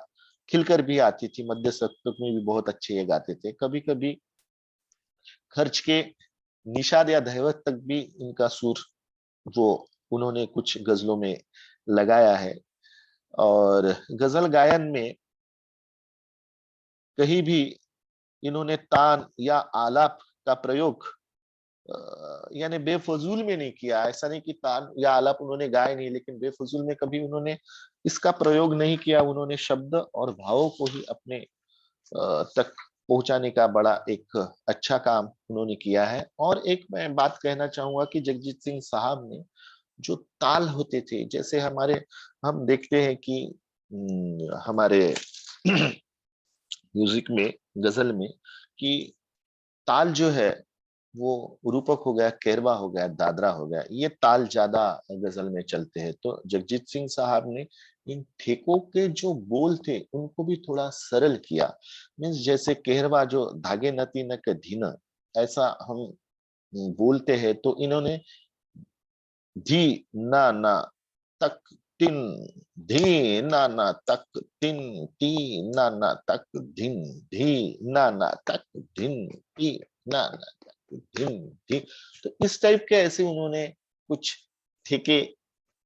खिलकर भी आती थी। मध्य सप्तक में भी बहुत अच्छे ये गाते थे। कभी कभी खर्च के निषाद या दहवत तक भी इनका सुर वो उन्होंने कुछ गजलों में लगाया है। और गजल गायन में कहीं भी इन्होंने तान या आलाप का प्रयोग यानी बेफजूल में नहीं किया। ऐसा नहीं कि तान या आलाप उन्होंने गाए नहीं, लेकिन बेफजूल में कभी उन्होंने इसका प्रयोग नहीं किया। उन्होंने शब्द और भावों को ही अपने तक पहुंचाने का बड़ा एक अच्छा काम उन्होंने किया है। और एक मैं बात कहना चाहूंगा कि जगजीत सिंह साहब ने जो ताल होते थे, जैसे हमारे हम देखते हैं कि हमारे म्यूजिक में, गजल में, कि ताल जो है वो रूपक हो गया, केरवा हो गया, दादरा हो गया, ये ताल ज्यादा गजल में चलते हैं। तो जगजीत सिंह साहब ने इन ठेकों के जो बोल थे उनको भी थोड़ा सरल किया। मीन्स जैसे केरवा जो धागे नती न के धीना, ऐसा हम बोलते हैं, तो इन्होंने धी ना ना तक तिन, धी ना ना तक तिन, ती ना ना तक धिन, धी ना ना तक धिन, ती ना ना तक धिन, धी। तो इस टाइप के ऐसे उन्होंने कुछ ठेके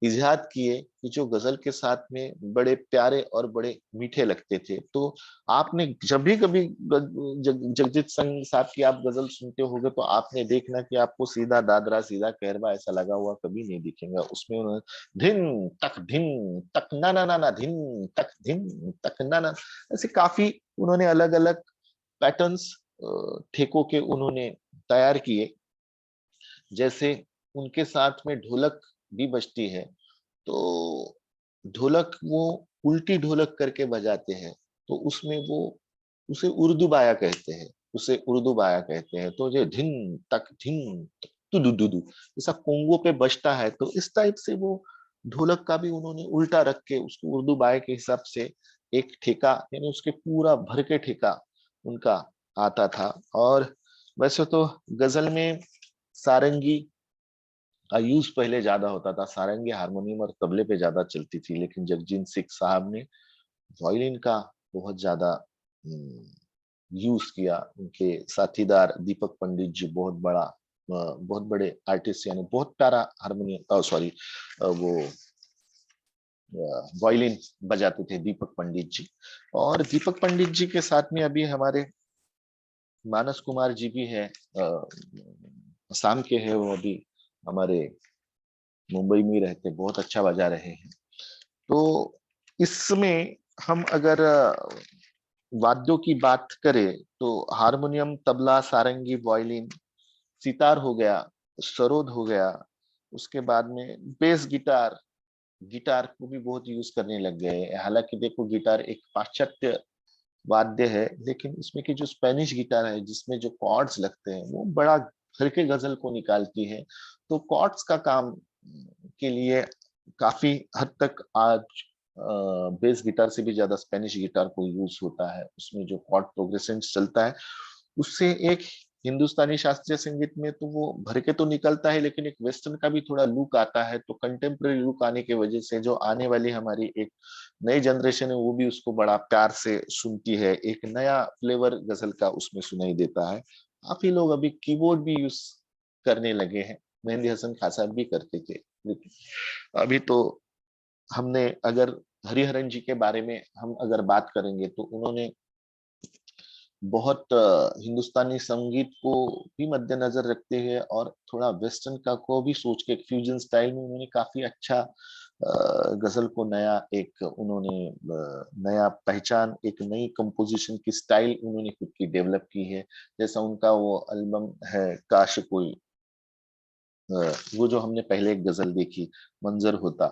इजाद किए कि जो गजल के साथ में बड़े प्यारे और बड़े मीठे लगते थे। तो आपने जब भी कभी जगजीत सिंह साहब की आप गजल सुनते होगे तो आपने देखना कि आपको सीधा दादरा सीधा कहरवा ऐसा लगा हुआ कभी नहीं दिखेगा। उसमें उन्होंने धिन तक ना ना ना ना, धिन तक ना ना, ऐसे काफी उन्होंने अलग अलग पैटर्न्स ठेकों के उन्होंने तैयार किए। जैसे उनके साथ में ढोलक भी बजती है, तो ढोलक वो उल्टी ढोलक करके बजाते हैं, तो उसमें वो उसे उर्दू बाया कहते हैं, उसे उर्दू बाया कहते हैं। तो जो धिन तक तुदुदुदु जैसा कोंगो पे बजता है, तो इस टाइप से वो ढोलक का भी उन्होंने उल्टा रख के उसको उर्दू बाया के हिसाब से एक ठेका, यानी उसके पूरा भर के ठेका उनका आता था। और वैसे तो गजल में सारंगी का यूज पहले ज्यादा होता था, सारंगी हारमोनियम और तबले पे ज्यादा चलती थी, लेकिन जगजीत सिंह साहब ने वायलिन का बहुत ज्यादा यूज किया। उनके साथीदार दीपक पंडित जी बहुत बड़े आर्टिस्ट, यानी बहुत प्यारा हारमोनियम सॉरी वो वायलिन बजाते थे दीपक पंडित जी। और दीपक पंडित जी के साथ में अभी हमारे मानस कुमार जी भी है, असम के हैं वो, अभी हमारे मुंबई में रहते, बहुत अच्छा बजा रहे हैं। तो इसमें हम अगर वाद्यों की बात करें तो हारमोनियम, तबला, सारंगी, वायलिन, सितार हो गया, सरोद हो गया, उसके बाद में बेस गिटार, गिटार को भी बहुत यूज करने लग गए हैं। हालांकि देखो गिटार एक पाश्चात्य वाद्य है, लेकिन इसमें की जो स्पेनिश गिटार है जिसमें जो कॉर्ड्स लगते हैं वो बड़ा घर के गजल को निकालती है। तो कॉर्ड्स का काम के लिए काफी हद तक आज बेस गिटार से भी ज्यादा स्पेनिश गिटार को यूज होता है। उसमें जो कॉर्ड प्रोग्रेशन चलता है उससे एक हिंदुस्तानी शास्त्रीय संगीत में तो वो भर के तो निकलता है, लेकिन एक वेस्टर्न का भी थोड़ा लुक आता है। तो कंटेम्प्रेरी लुक आने की वजह से जो आने वाली हमारी एक नई जनरेशन है वो भी उसको बड़ा प्यार से सुनती है। एक नया फ्लेवर गजल का उसमें सुनाई देता है। काफी लोग अभी कीबोर्ड भी यूज करने लगे हैं, मेहंदी हसन खान साहब भी करते थे, लेकिन अभी तो हमने अगर हरिहरन जी के बारे में हम अगर बात करेंगे तो उन्होंने बहुत हिंदुस्तानी संगीत को भी मद्देनजर रखते हैं और थोड़ा वेस्टर्न का को भी सोच के फ्यूजन स्टाइल में उन्होंने काफी अच्छा गजल को नया एक उन्होंने नया पहचान, एक नई कंपोजिशन की स्टाइल उन्होंने खुद की डेवलप की है। जैसा उनका वो एल्बम है काश कोई, वो जो हमने पहले एक गजल देखी मंजर होता,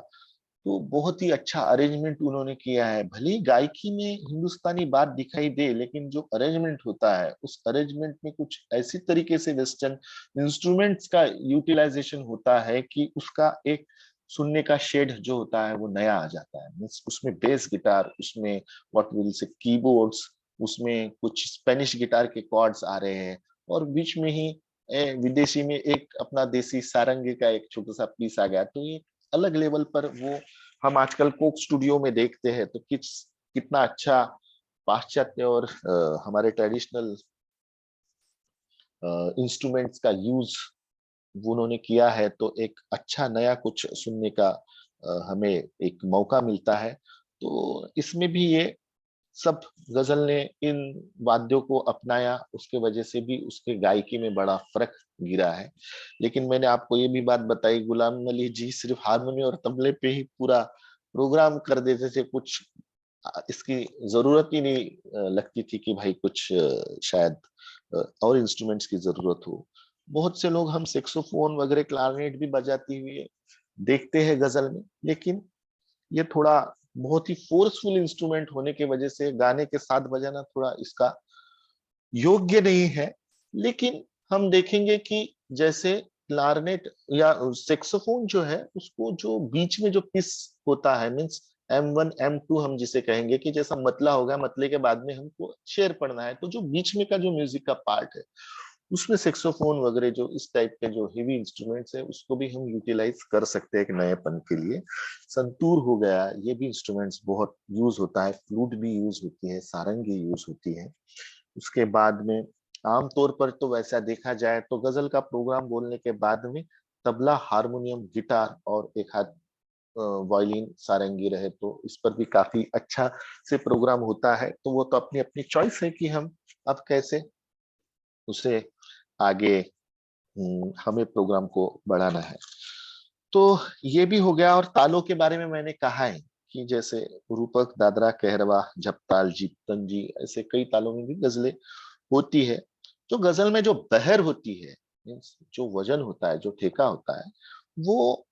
तो बहुत ही अच्छा अरेंजमेंट उन्होंने किया है। भले ही गायकी में हिंदुस्तानी बात दिखाई दे, लेकिन जो अरेंजमेंट होता है उस अरेंजमेंट में कुछ ऐसी तरीके से वेस्टर्न इंस्ट्रूमेंट्स का यूटिलाइजेशन होता है कि उसका एक सुनने का शेड जो होता है वो नया आ जाता है। उसमें बेस गिटार, उसमें व्हाट विल से कीबोर्ड्स, उसमें कुछ स्पेनिश गिटार के कॉर्ड्स आ रहे हैं, और बीच में ही विदेशी में एक अपना देसी सारंगी का एक छोटा सा पीस आ गया। तो ये अलग लेवल पर वो हम आजकल कोक स्टूडियो में देखते हैं, तो कितना अच्छा पाश्चात्य और हमारे ट्रेडिशनल इंस्ट्रूमेंट्स का यूज उन्होंने किया है, तो एक अच्छा नया कुछ सुनने का हमें एक मौका मिलता है। तो इसमें भी ये सब गजल ने इन वाद्यों को अपनाया, उसके वजह से भी उसके गायकी में बड़ा फर्क गिरा है। लेकिन मैंने आपको ये भी बात बताई, गुलाम अली जी सिर्फ हारमोनी और तबले पे ही पूरा प्रोग्राम कर देते थे, कुछ इसकी जरूरत ही नहीं लगती थी कि भाई कुछ शायद और इंस्ट्रूमेंट्स की जरूरत हो। बहुत से लोग हम सेक्सोफोन वगैरह क्लारनेट भी बजाती हुई देखते हैं गजल में, लेकिन ये थोड़ा बहुत ही फोर्सफुल इंस्ट्रूमेंट होने की वजह से गाने के साथ बजाना थोड़ा इसका योग्य नहीं है। लेकिन हम देखेंगे कि जैसे क्लारनेट या सेक्सोफोन जो है, उसको जो बीच में जो पिस होता है, मीन्स M1 M2 हम जिसे कहेंगे, कि जैसा मतला होगा, मतले के बाद में हमको शेर पढ़ना है, तो जो बीच में का जो म्यूजिक का पार्ट है, उसमें सेक्सोफोन वगैरह जो इस टाइप के जो हेवी इंस्ट्रूमेंट्स है, उसको भी हम यूटिलाइज कर सकते हैं एक नएपन के लिए। संतूर हो गया, ये भी इंस्ट्रूमेंट्स बहुत यूज होता है, फ्लूट भी यूज होती है, सारंगी यूज होती है। उसके बाद में आमतौर पर तो वैसा देखा जाए तो गजल का प्रोग्राम बोलने के बाद में तबला, हारमोनियम, गिटार और एक हाथ वायलिन, सारंगी रहे तो इस पर भी काफी अच्छा से प्रोग्राम होता है। तो वो तो अपनी अपनी चॉइस है कि हम अब कैसे उसे आगे हमें प्रोग्राम को बढ़ाना है। तो ये भी हो गया। और तालों के बारे में मैंने कहा है कि जैसे रूपक, दादरा, कहरवा, झपताल, जीतन जी, ऐसे कई तालों में भी गजलें होती है। जो गजल में जो बहर होती है, मीन्स जो वजन होता है, जो ठेका होता है, वो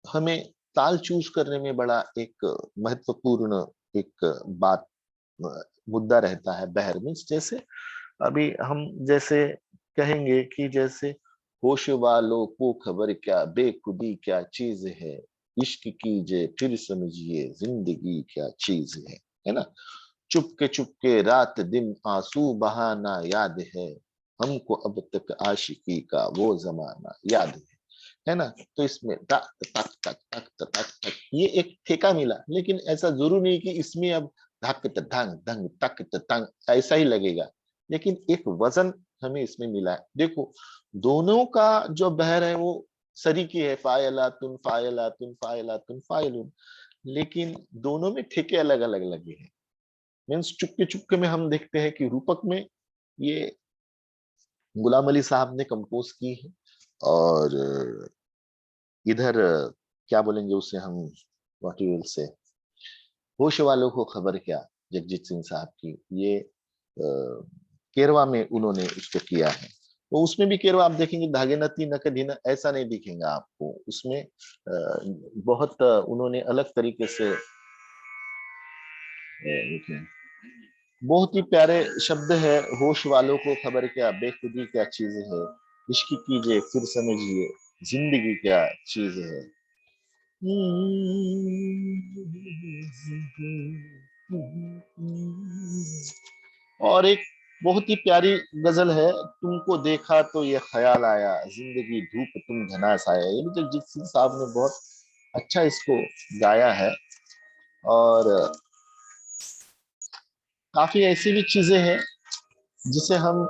हमें ताल चूज करने में बड़ा एक महत्वपूर्ण एक बात मुद्दा रहता है। बहर मीन्स जैसे अभी हम जैसे कहेंगे कि जैसे होश वालों को खबर क्या, बेखुदी क्या चीज है, इश्क कीजिए फिर समझिए जिंदगी क्या चीज है ना। चुपके रात दिन आंसू बहाना याद है, हमको अब तक आशिकी का वो जमाना याद है ना। तो इसमें तक तक तक तक तक तक तक ये एक ठेका मिला, लेकिन ऐसा जरूर नहीं कि इसमें अब धक धंग धंग तक तंग ऐसा ही लगेगा, लेकिन एक वजन हमें इसमें मिला है। देखो, दोनों का जो बहर है वो सरीकी है, फायलातुन फायलातुन फायलातुन फायलुन, लेकिन दोनों में ठेके अलग अलग लगे हैं। मीन्स चुपके चुपके में हम देखते हैं कि रूपक में ये गुलाम अली साहब ने कंपोज की है, और इधर क्या बोलेंगे उसे हम, व्हाट यू विल से, होश वालों को खबर क्या, जगजीत सिंह साहब की, ये केरवा में उन्होंने उसको किया है। तो उसमें भी केरवा आप देखेंगे, धागे नती नक ढीना ऐसा नहीं दिखेगा आपको उसमें। बहुत उन्होंने अलग तरीके से बहुत ही प्यारे शब्द है, होश वालों को खबर क्या, बेखुदी क्या चीज है, इश्क कीजिए फिर समझिए जिंदगी क्या चीज है। और एक बहुत ही प्यारी गजल है, तुमको देखा तो ये ख्याल आया, जिंदगी धूप तुम घना साया, ये भी जगजीत सिंह साहब ने बहुत अच्छा इसको गाया है। और काफी ऐसी भी चीजें हैं जिसे हम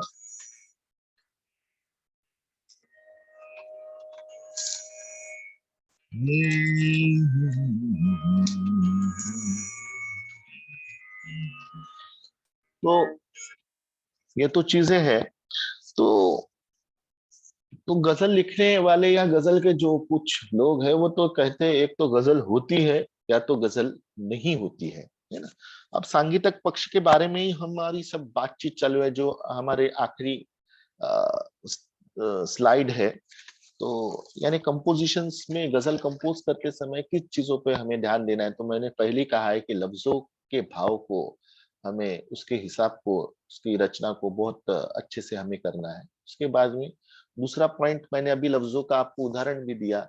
तो ये तो चीजें हैं। तो गजल लिखने वाले या गजल के जो कुछ लोग हैं, वो तो कहते हैं एक तो गजल होती है या तो गजल नहीं होती है ना। अब सांगीतिक पक्ष के बारे में ही हमारी सब बातचीत चालू है, जो हमारे आखिरी स्लाइड है। तो यानी कंपोजिशंस में गजल कंपोज करते समय किस चीजों पे हमें ध्यान देना है, तो मैंने पहले ही कहा है कि लफ्जों के भाव को हमें, उसके हिसाब को, उसकी रचना को बहुत अच्छे से हमें करना है। उसके बाद में दूसरा पॉइंट, मैंने अभी लफ्जों का आपको उदाहरण भी दिया।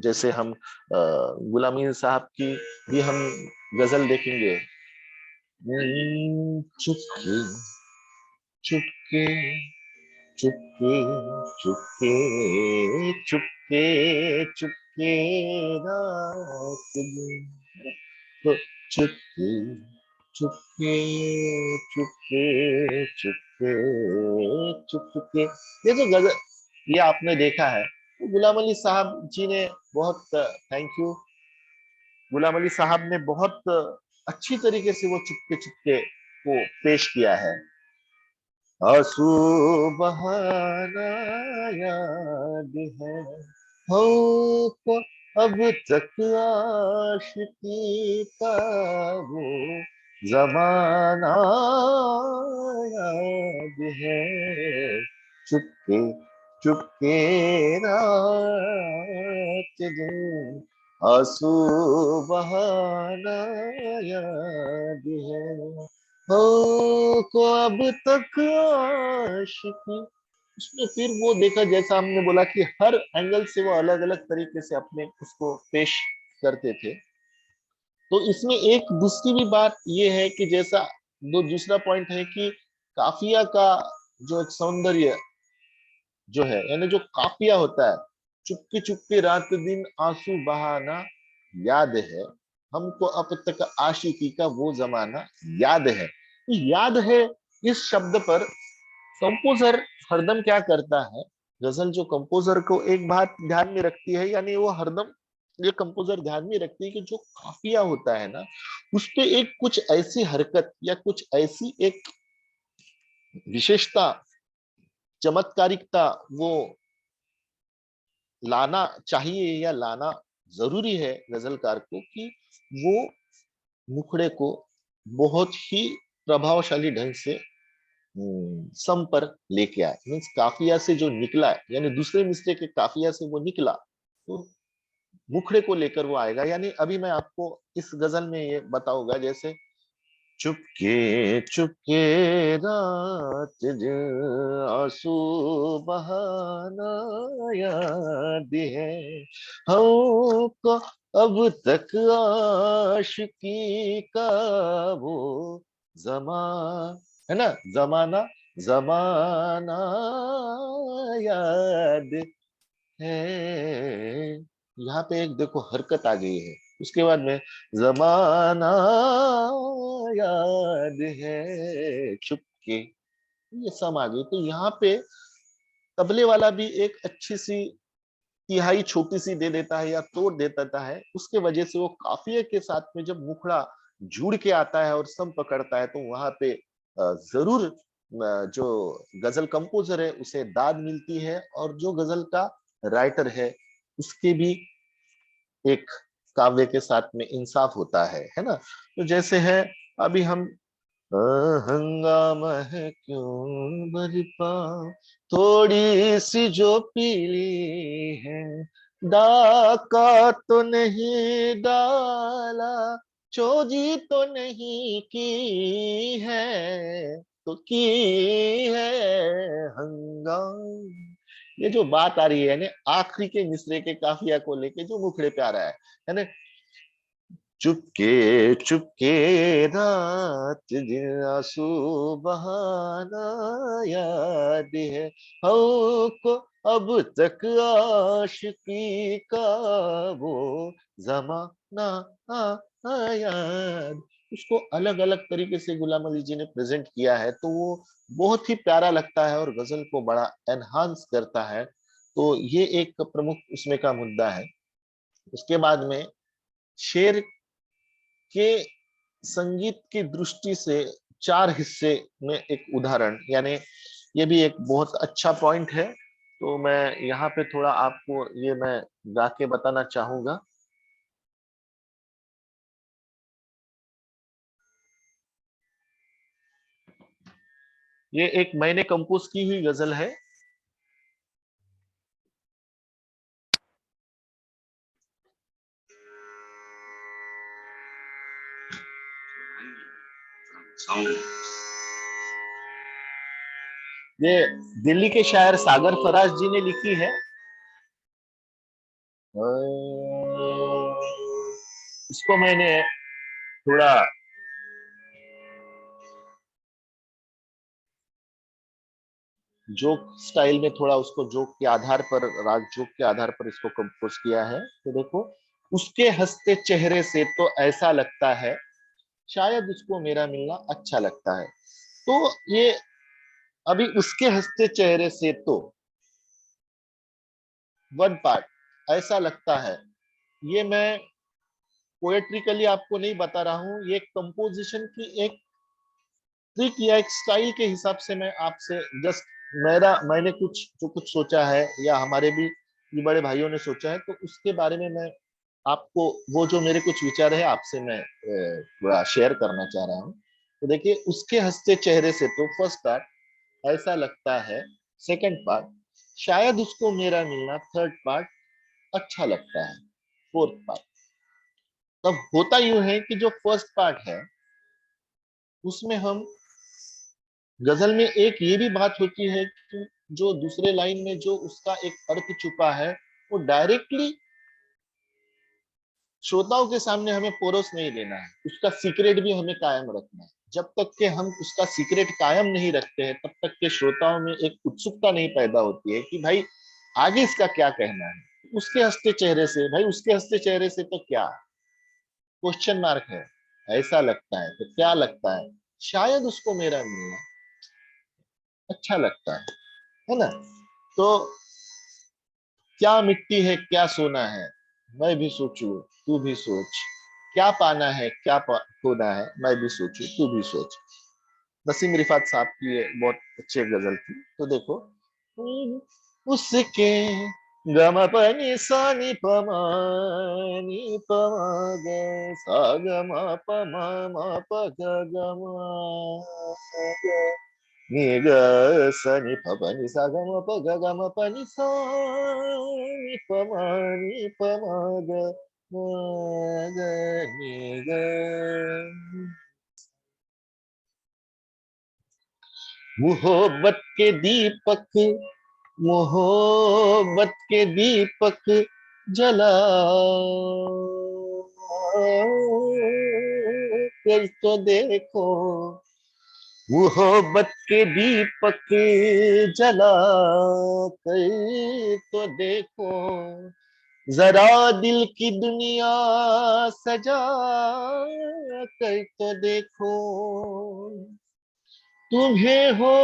जैसे हम गुलाम अली साहब की भी हम गजल देखेंगे, चुपके चुपके चुपके चुपके चुपके चुपके रात दिन, तो चुपके चुपके चुपके चुपके चुपके। ये जो गजल, ये आपने देखा है, तो गुलाम अली साहब जी ने बहुत, थैंक यू, गुलाम अली साहब ने बहुत अच्छी तरीके से वो चुपके चुपके को पेश किया है। आंसू बहाना याद है हमको, अब तक आशिकी का वो जमाना याद है, चुपके चुपके रात दिन आंसू बहाना याद है हो को, अब तक आशिकी। उसमें फिर वो देखा, जैसा हमने बोला कि हर एंगल से वो अलग अलग तरीके से अपने उसको पेश करते थे। तो इसमें एक दूसरी भी बात ये है कि जैसा दो दूसरा पॉइंट है कि काफिया का जो एक सौंदर्य जो है, यानी जो काफिया होता है, चुपके चुपके रात दिन आंसू बहाना याद है हमको, अब तक आशिकी का वो जमाना याद है। याद है, इस शब्द पर कंपोजर हरदम क्या करता है, गजल जो कंपोजर को एक बात ध्यान में रखती है, यानी वो हरदम ये कंपोजर ध्यान में रखती है कि जो काफिया होता है ना, उस पे एक कुछ ऐसी हरकत या कुछ ऐसी एक विशेषता, चमत्कारिकता वो लाना चाहिए या लाना जरूरी है गजलकार को, कि वो मुखड़े को बहुत ही प्रभावशाली ढंग से सम पर लेके आए। मीन्स काफिया से जो निकला है, यानी दूसरे मिसरे के काफिया से वो निकला, तो मुखड़े को लेकर वो आएगा। यानी अभी मैं आपको इस गजल में ये बताऊंगा, जैसे चुपके चुपके रात दिन आंसू बहाना याद है हमको, अब तक आशिकी का वो जमा है ना, जमाना जमाना याद है। यहाँ पे एक देखो हरकत आ गई है, उसके बाद में जमाना याद है चुपके, ये सम आ गई। तो यहाँ पे तबले वाला भी एक अच्छी सी तिहाई छोटी सी दे देता है या तोड़ दे देता है, उसके वजह से वो काफिये के साथ में जब मुखड़ा जुड़ के आता है और सम पकड़ता है, तो वहां पे जरूर जो गजल कंपोजर है उसे दाद मिलती है, और जो गजल का राइटर है उसके भी एक काव्य के साथ में इंसाफ होता है ना। तो जैसे है, अभी हम हंगामा है क्यों बरपा, थोड़ी सी जो पीली है, डाका तो नहीं डाला, चोरी तो नहीं की है, तो की है हंगामा। ये जो बात आ रही है ना, आखिरी के मिसरे के काफिया को लेके जो मुखड़े पे आ रहा है ना, चुपके चुपके रात दिन आंसू बहाना याद है हमको, अब तक आशिकी का वो जमाना याद। उसको अलग अलग तरीके से गुलाम अली जी ने प्रेजेंट किया है, तो वो बहुत ही प्यारा लगता है और गजल को बड़ा एनहांस करता है। तो ये एक प्रमुख उसमें का मुद्दा है। उसके बाद में शेर के संगीत की दृष्टि से चार हिस्से में एक उदाहरण, यानी ये भी एक बहुत अच्छा पॉइंट है। तो मैं यहाँ पे थोड़ा आपको ये मैं गा के बताना चाहूंगा। ये एक मैंने कंपोज की हुई गजल है। ये दिल्ली के शायर सागर फराज जी ने लिखी है। इसको मैंने थोड़ा जोक स्टाइल में, थोड़ा उसको जोक के आधार पर, राग जोक के आधार पर इसको कंपोज किया है। तो देखो, उसके हंसते चेहरे से तो ऐसा लगता है शायद उसको मेरा मिलना अच्छा लगता है। तो ये अभी उसके हंसते चेहरे से तो वन पार्ट ऐसा लगता है, ये मैं पोएट्रिकली आपको नहीं बता रहा हूं, ये कंपोजिशन की एक ट्रिक या एक स्टाइल के हिसाब से मैं आपसे जस्ट मैंने कुछ सोचा है या हमारे भी बड़े भाइयों ने सोचा है, तो उसके बारे में मैं आपको वो जो मेरे कुछ विचार है आपसे मैं थोड़ा शेयर करना चाह रहा हूँ। तो देखिए, उसके हंसते चेहरे से तो फर्स्ट पार्ट ऐसा लगता है, सेकंड पार्ट शायद उसको मेरा मिलना, थर्ड पार्ट अच्छा लगता है, फोर्थ पार्ट। तब होता यूं है कि जो फर्स्ट पार्ट है उसमें हम गजल में एक ये भी बात होती है कि जो दूसरे लाइन में जो उसका एक अर्थ छुपा है वो डायरेक्टली श्रोताओं के सामने हमें पोरोस नहीं देना है, उसका सीक्रेट भी हमें कायम रखना है। जब तक के हम उसका सीक्रेट कायम नहीं रखते हैं तब तक के श्रोताओं में एक उत्सुकता नहीं पैदा होती है कि भाई आगे इसका क्या कहना है। उसके हंसते चेहरे से, भाई उसके हंसते चेहरे से तो क्या क्वेश्चन मार्क है, ऐसा लगता है, तो क्या लगता है, शायद उसको मेरा मिलना अच्छा लगता है ना। तो क्या मिट्टी है क्या सोना है, मैं भी सोचूं तू भी सोच, क्या पाना है क्या खोना है, मैं भी सोचूं तू भी सोच। नसीम रिफात साहब की ये बहुत अच्छी गजल थी। तो देखो, उसके गम पनी सा नि पमा नि पमा ग सा ग म प म प ग ग म ग नि ग स नि प प नि सा ग म प ग ग म प नि सा नि प म नि प म ग म ग नि ग। मोहब्बत के दीपक, मोहब्बत के दीपक जला कर तो देखो, मोहब्बत के दीपक जला कर तो देखो, जरा दिल की दुनिया सजा कर तो देखो, तुम्हें हो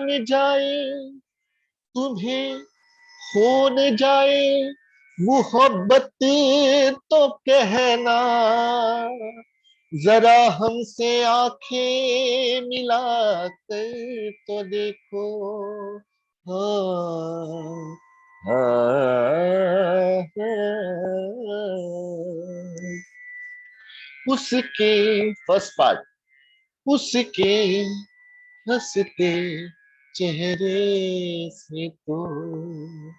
न जाए, तुम्हें हो न जाए मोहब्बत तो कहना, जरा हमसे आंखें मिला कर तो देखो। हाँ हाँ उसके फर्स्ट पार्ट, उसके हंसते चेहरे से तो,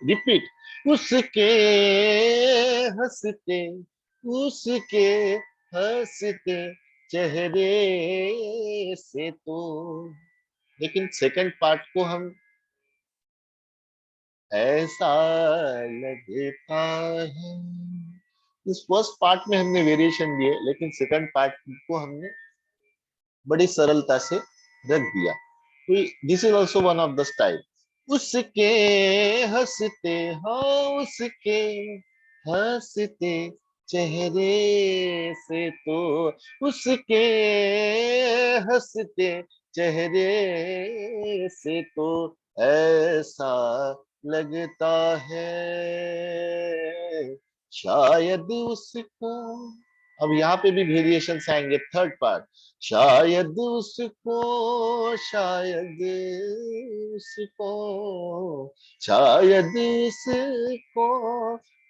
रिपीट, उसके हंसते, उसके हंसते चेहरे से तो। लेकिन सेकंड पार्ट को हम ऐसा लगता है, इस फर्स्ट पार्ट में हमने वेरिएशन दिए लेकिन सेकंड पार्ट को हमने बड़ी सरलता से रख दिया। तो this is also one of the style. उसके हंसते, हाँ उसके हंसते चेहरे से तो, उसके हंसते चेहरे से तो ऐसा लगता है शायद उसको। अब यहाँ पे भी वेरिएशन आएंगे, थर्ड पार्ट, शायद उसको, शायद उसको, शायद उसको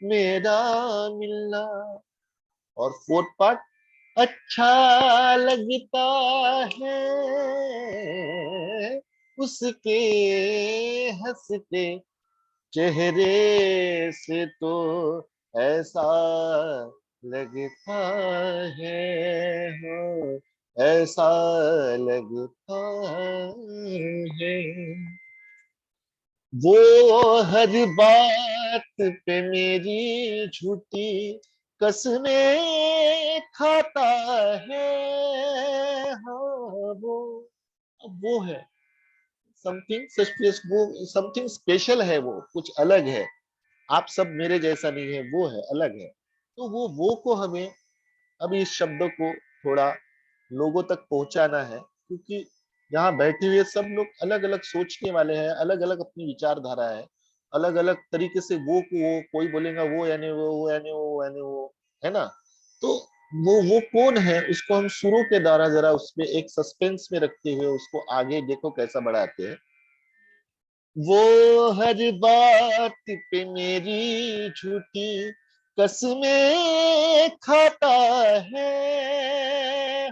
मेरा मिलना। और फोर्थ पार्ट, अच्छा लगता है उसके हंसते चेहरे से तो ऐसा लगता है, हो ऐसा लगता है, वो हर बात पे मेरी झूठी कसमें खाता है। हाँ वो है समथिंग सस्पिशियस, वो समथिंग स्पेशल है, वो कुछ अलग है, आप सब मेरे जैसा नहीं है, वो है अलग है। तो वो को हमें, अब इस शब्द को थोड़ा लोगों तक पहुंचाना है, क्योंकि यहाँ बैठे हुए सब लोग अलग अलग सोचने वाले हैं, अलग अलग अपनी विचारधारा है, अलग अलग तरीके से वो कोई बोलेगा वो यानी वो यानी वो यानी वो, है ना। तो वो कौन है, उसको हम सुरों के द्वारा जरा उसमें एक सस्पेंस में रखते हुए उसको आगे देखो कैसा बढ़ाते हैं। वो हर बात पे मेरी झूठी कसमें खाता है।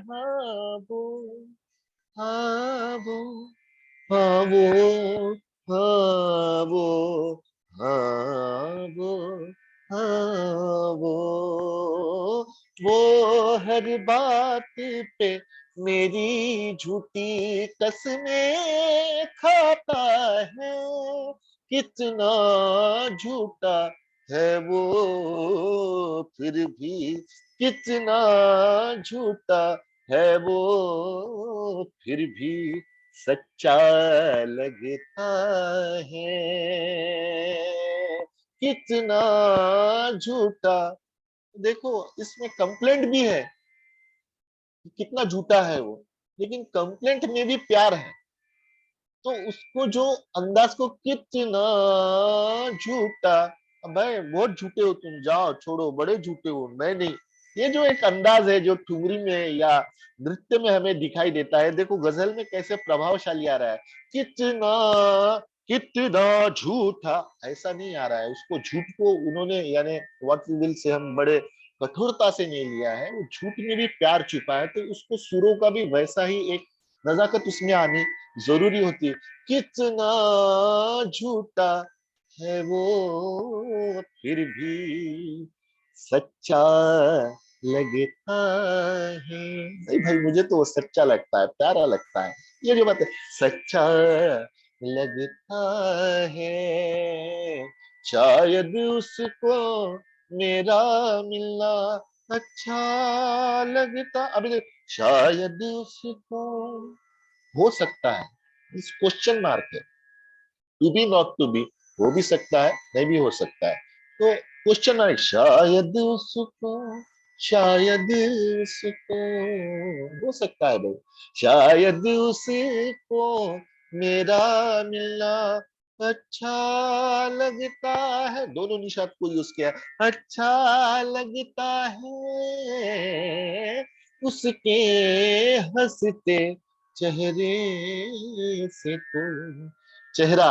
हाँ वो, हाँ वो, हाँ वो, हाँ वो, हाँ वो, हाँ वो हर बात पे मेरी झूठी कसमें खाता है। कितना झूठा है वो फिर भी, कितना झूठा है वो फिर भी सच्चा लगता है। कितना झूठा, देखो इसमें कंप्लेंट भी है कि कितना झूठा है वो, लेकिन कंप्लेंट में भी प्यार है। तो उसको जो अंदाज को, कितना झूठा, भाई बहुत झूठे हो तुम, जाओ छोड़ो, बड़े झूठे हो, मैं नहीं। ये जो एक अंदाज है जो ठुमरी में या नृत्य में हमें दिखाई देता है, देखो गजल में कैसे प्रभावशाली आ रहा है। कितना, कितना झूठा, ऐसा नहीं आ रहा है। उसको झूठ को उन्होंने यानी व्हाट वी विल से हम बड़े कठोरता से नहीं लिया है, वो झूठ में भी प्यार छुपा है, तो उसको सुरों का भी वैसा ही एक नजाकत उसमें आनी जरूरी होती है। कितना झूठा है वो फिर भी सच्चा लगता है। नहीं भाई, मुझे तो वो सच्चा लगता है, प्यारा लगता है। ये जो बात है, सच्चा लगता है, शायद उसको मेरा मिलना अच्छा लगता। अभी देख, शायद उसको, हो सकता है, इस क्वेश्चन मार्क है, to be not to be, हो भी सकता है नहीं भी हो सकता है। तो क्वेश्चन मार्क, शायद उसको, शायद उसको, हो सकता है भाई, शायद उसको मेरा मिलना अच्छा लगता है, दोनों निशात को यूज किया है, अच्छा लगता है उसके हंसते चेहरे से। तो चेहरा,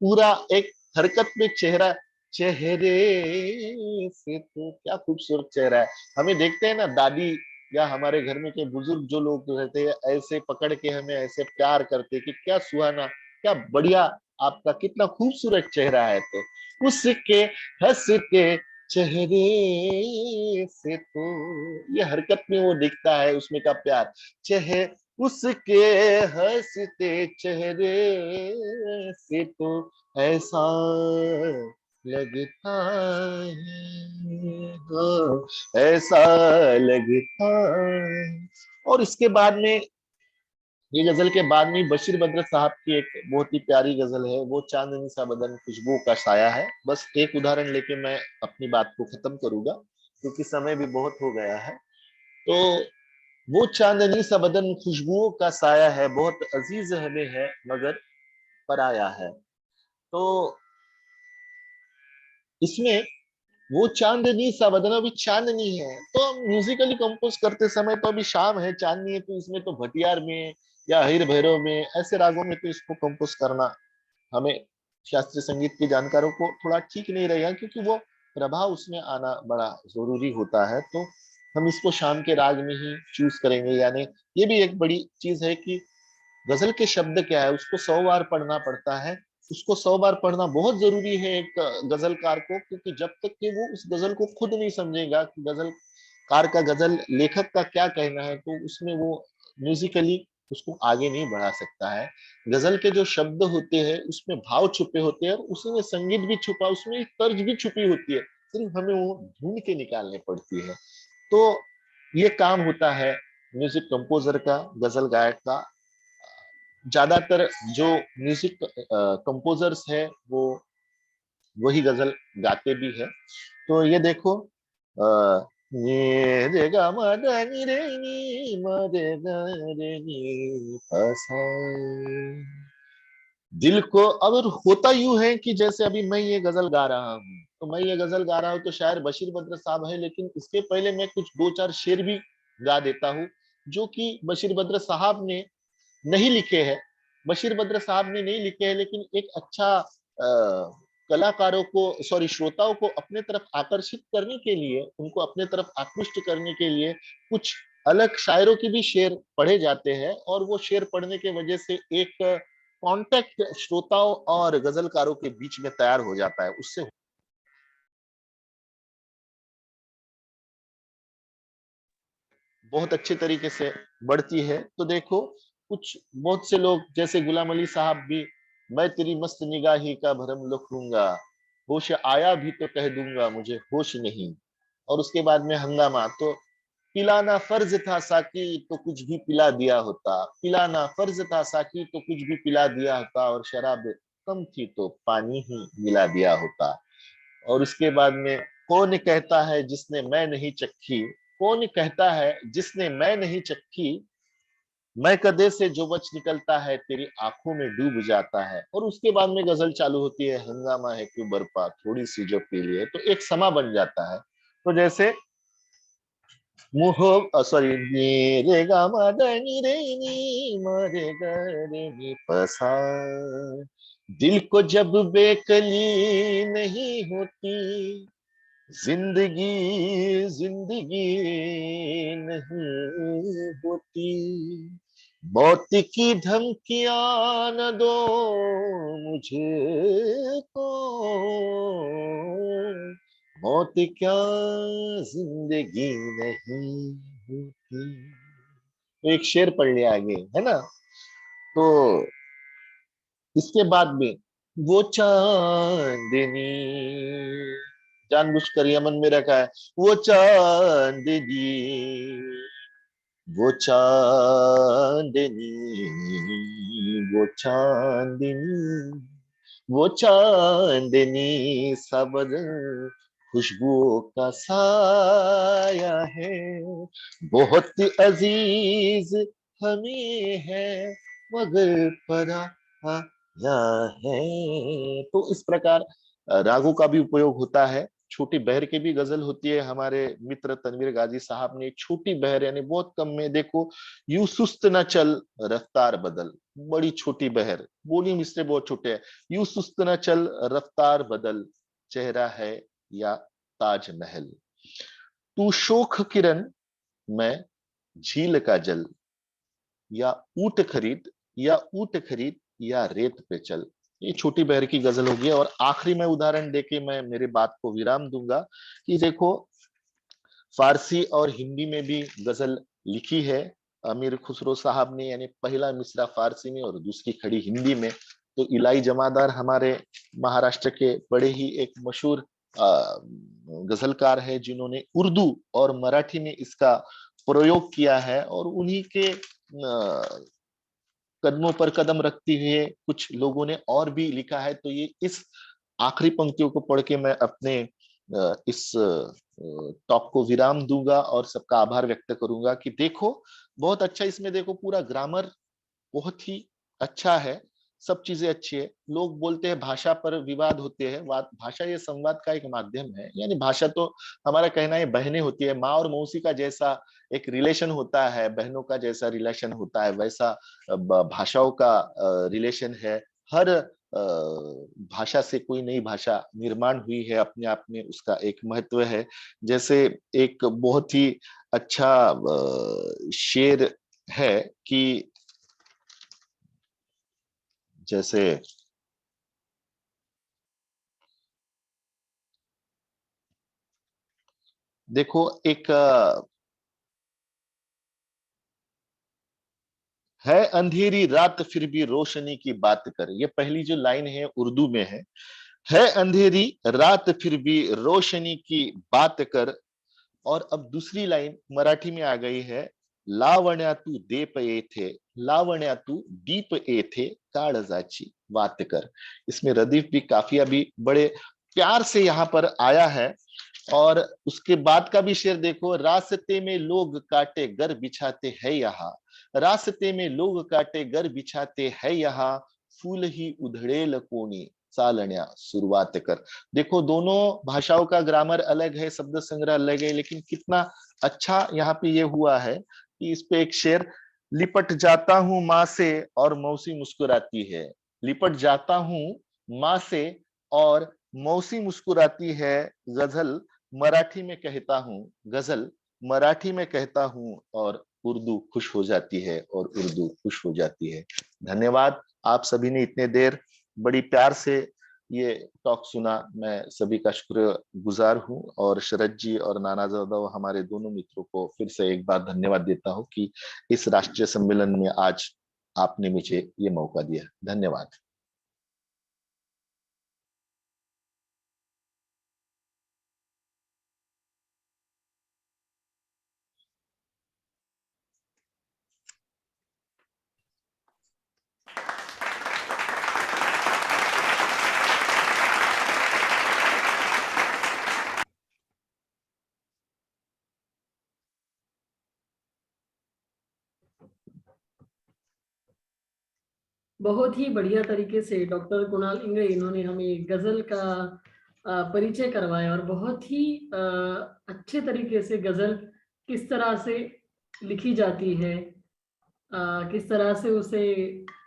पूरा एक हरकत में चेहरा, चेहरे से, तो क्या खूबसूरत चेहरा है। हमें देखते हैं ना दादी या हमारे घर में के बुजुर्ग जो लोग रहते हैं, ऐसे पकड़ के हमें ऐसे प्यार करते कि क्या सुहाना, क्या बढ़िया, आपका कितना खूबसूरत चेहरा है। तो उसके हंसते चेहरे से, तो ये हरकत में वो दिखता है उसमें का प्यार। चेहरे, उसके हंसते चेहरे से तो ऐसा लगता है, हाँ, ऐसा लगता है। और इसके बाद में, ये गजल के बाद में बशीर बद्र साहब की एक बहुत ही प्यारी गजल है, वो चांदनी सा बदन खुशबू का साया है। बस एक उदाहरण लेके मैं अपनी बात को खत्म करूंगा, क्योंकि समय भी बहुत हो गया है। तो वो चांदनी सा बदन खुशबुओं का साया है, बहुत अजीज हमें है मगर पराया है। तो इसमें वो चांदनी सा बदन, अभी चांदनी है तो म्यूजिकली कंपोज करते समय तो अभी शाम है, चांदनी है, तो इसमें तो भटियार में या हीर भैरव में ऐसे रागों में तो इसको कंपोज करना हमें शास्त्रीय संगीत के जानकारों को थोड़ा ठीक नहीं रहेगा, क्योंकि वो प्रभाव उसमें आना बड़ा जरूरी होता है। तो हम इसको शाम के राग में ही चूज करेंगे। यानी ये भी एक बड़ी चीज है कि गजल के शब्द क्या है, उसको 100 बार पढ़ना पड़ता है। उसको 100 बार पढ़ना बहुत जरूरी है एक गजलकार को, क्योंकि जब तक कि वो उस गजल को खुद नहीं समझेगा कि गजलकार का, गजल लेखक का क्या कहना है, तो उसमें वो म्यूजिकली उसको आगे नहीं बढ़ा सकता है। गजल के जो शब्द होते हैं उसमें भाव छुपे होते हैं, और उसमें संगीत भी छुपा, उसमें एक तर्ज भी छुपी होती है, सिर्फ हमें वो ढूंढ के निकालनी पड़ती है। तो ये काम होता है म्यूजिक कंपोजर का, गजल गायक का। ज्यादातर जो म्यूजिक कंपोजर्स है वो वही गजल गाते भी है। तो ये देखो, ये रे गा मा दा नी रे नी मा रे गा रे नी पा सा। दिल को अब होता यूं है कि जैसे अभी मैं ये गजल गा रहा हूँ, तो मैं ये गजल गा रहा हूँ तो शायर बशीर बद्र साहब है, लेकिन इसके पहले मैं कुछ दो चार शेर भी गा देता हूँ जो कि बशीर बद्र साहब ने नहीं लिखे हैं। बशीर बद्र साहब ने नहीं लिखे हैं, लेकिन एक अच्छा कलाकारों को, सॉरी, श्रोताओं को अपने तरफ आकर्षित करने के लिए, उनको अपने तरफ आकृष्ट करने के लिए कुछ अलग शायरों के भी शेर पढ़े जाते हैं, और वो शेर पढ़ने के वजह से एक कांटेक्ट श्रोताओं और गजलकारों के बीच में तैयार हो जाता है। उससे बहुत अच्छे तरीके से बढ़ती है। तो देखो, कुछ बहुत से लोग जैसे गुलाम अली साहब भी, मैं तेरी मस्त निगाही का भरम लूंगा, होश आया भी तो कह दूंगा मुझे होश नहीं। और उसके बाद में हंगामा, तो पिलाना फर्ज था साकी तो कुछ भी पिला दिया होता, पिलाना फर्ज था साकी तो कुछ भी पिला दिया होता, और शराब कम थी तो पानी ही मिला दिया होता। और उसके बाद में, कौन कहता है जिसने मैं नहीं चखी, कौन कहता है जिसने मैं नहीं चखी, मैं कदे से जो बच निकलता है तेरी आंखों में डूब जाता है। और उसके बाद में गजल चालू होती है, हंगामा है क्यों बरपा थोड़ी सी जो पी लिए, तो एक समा बन जाता है। तो जैसे मुहो, सॉरी, रे गा मा दा नी रे नी मा रे गा रे नी पसा। दिल को जब बेकली नहीं होती, जिंदगी जिंदगी नहीं होती, मौत की धमकियां न दो मुझे को, मौत क्या जिंदगी नहीं होती। तो एक शेर पढ़ लिया आगे, है ना। तो इसके बाद में, वो चांदनी, जानबूझकर यमन में रखा है, वो चांदनी, वो चांदनी, वो चांदनी, वो चांदनी सबद खुशबुओं का साया है, बहुत अजीज हमें है मगर पराया है। तो इस प्रकार रागों का भी उपयोग होता है। छोटी बहर की भी गजल होती है। हमारे मित्र तनवीर गाजी साहब ने छोटी बहर, यानी बहुत कम में, देखो, यू सुस्त न चल रफ्तार बदल, बड़ी छोटी बहर, बोली मिसरे बहुत छोटे हैं। यू सुस्त न चल रफ्तार बदल, चेहरा है या ताजमहल, तू शोख किरण, मैं झील का जल, या ऊंट खरीद, या ऊंट खरीद या रेत पे चल। ये छोटी बहर की गजल होगी। और आखिरी में उदाहरण देके मैं मेरी बात को विराम दूंगा कि देखो, फारसी और हिंदी में भी गजल लिखी है अमीर खुसरो साहब ने, यानी पहला मिसरा फारसी में और दूसरी खड़ी हिंदी में। तो इलाई जमादार हमारे महाराष्ट्र के बड़े ही एक मशहूर गजलकार है, जिन्होंने उर्दू और मराठी में इसका प्रयोग किया है। और उन्हीं के कदमों पर कदम रखते हुए कुछ लोगों ने और भी लिखा है। तो ये इस आखिरी पंक्तियों को पढ़ के मैं अपने इस टॉक को विराम दूंगा और सबका आभार व्यक्त करूंगा कि देखो, बहुत अच्छा, इसमें देखो पूरा ग्रामर बहुत ही अच्छा है, सब चीजें अच्छी है। लोग बोलते हैं भाषा पर विवाद होते हैं, भाषा ये संवाद का एक माध्यम है। यानी भाषा तो, हमारा कहना है, बहनें होती है, माँ और मौसी का जैसा एक रिलेशन होता है, बहनों का जैसा रिलेशन होता है, वैसा भाषाओं का रिलेशन है। हर भाषा से कोई नई भाषा निर्माण हुई है, अपने आप में उसका एक महत्व है। जैसे एक बहुत ही अच्छा शेर है कि, जैसे, देखो, एक है अंधेरी रात फिर भी रोशनी की बात कर, ये पहली जो लाइन है उर्दू में है अंधेरी रात फिर भी रोशनी की बात कर। और अब दूसरी लाइन मराठी में आ गई है, लावण्या तू दीप येथे, लावण्या तू दीप येथे काळजाची वात कर। इसमें रदीफ भी काफी अभी बड़े प्यार से यहाँ पर आया है। और उसके बाद का भी शेर देखो, रास्ते में लोग काटे घर बिछाते हैं यहाँ, रास्ते में लोग काटे घर बिछाते हैं यहाँ, फूल ही उधड़ेल कोणी चालण्या सुरुवात कर। देखो दोनों भाषाओं का ग्रामर अलग है, शब्द संग्रह अलग है, लेकिन कितना अच्छा यहाँ पे ये हुआ है कि इस पे एक शेर, लिपट जाता हूं माँ से और मौसी मुस्कुराती है, लिपट जाता हूं माँ से और मौसी मुस्कुराती है, गजल मराठी में कहता हूँ, गजल मराठी में कहता हूँ और उर्दू खुश हो जाती है, और उर्दू खुश हो जाती है। धन्यवाद, आप सभी ने इतने देर बड़ी प्यार से ये टॉक सुना, मैं सभी का शुक्रगुजार हूँ, और शरद जी और नाना जादव हमारे दोनों मित्रों को फिर से एक बार धन्यवाद देता हूँ कि इस राष्ट्रीय सम्मेलन में आज आपने मुझे ये मौका दिया। धन्यवाद। बहुत ही बढ़िया तरीके से डॉक्टर कुणाल इंगळे इन्होंने हमें गजल का परिचय करवाया, और बहुत ही अच्छे तरीके से गजल किस तरह से लिखी जाती है, किस तरह से उसे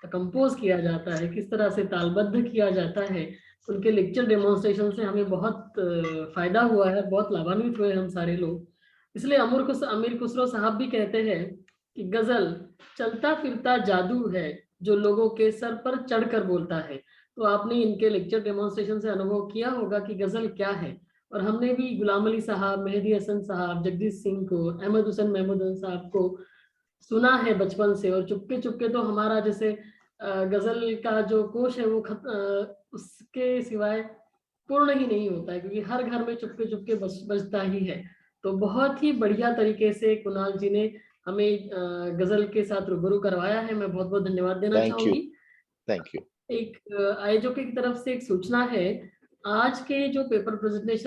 कंपोज किया जाता है, किस तरह से तालबद्ध किया जाता है। उनके लेक्चर डेमोन्स्ट्रेशन से हमें बहुत फायदा हुआ है, बहुत लाभान्वित हुए हम सारे लोग। इसलिए अमीर खुसरो साहब भी कहते हैं कि गजल चलता फिरता जादू है जो लोगों के सर पर चढ़कर बोलता है। तो आपने इनके लेक्चर डेमोन्स्ट्रेशन से अनुभव किया होगा कि गजल क्या है। और हमने भी गुलाम अली साहब, मेहदी हसन साहब, जगदीश सिंह को, अहमद हुसैन महमूद साहब को सुना है बचपन से, और चुपके चुपके तो हमारा जैसे गजल का जो कोश है वो उसके सिवाय पूर्ण ही नहीं होता है, क्योंकि हर घर में चुपके चुपके बजता ही है। तो बहुत ही बढ़िया तरीके से कुणाल जी ने हमें गजल के साथ रूबरू करवाया है। मैं बहुत बहुत धन्यवाद देना चाहूंगी। Thank you. एक आयोजकों की तरफ से एक सूचना है, आज के जो पेपर प्रेजेंटेशन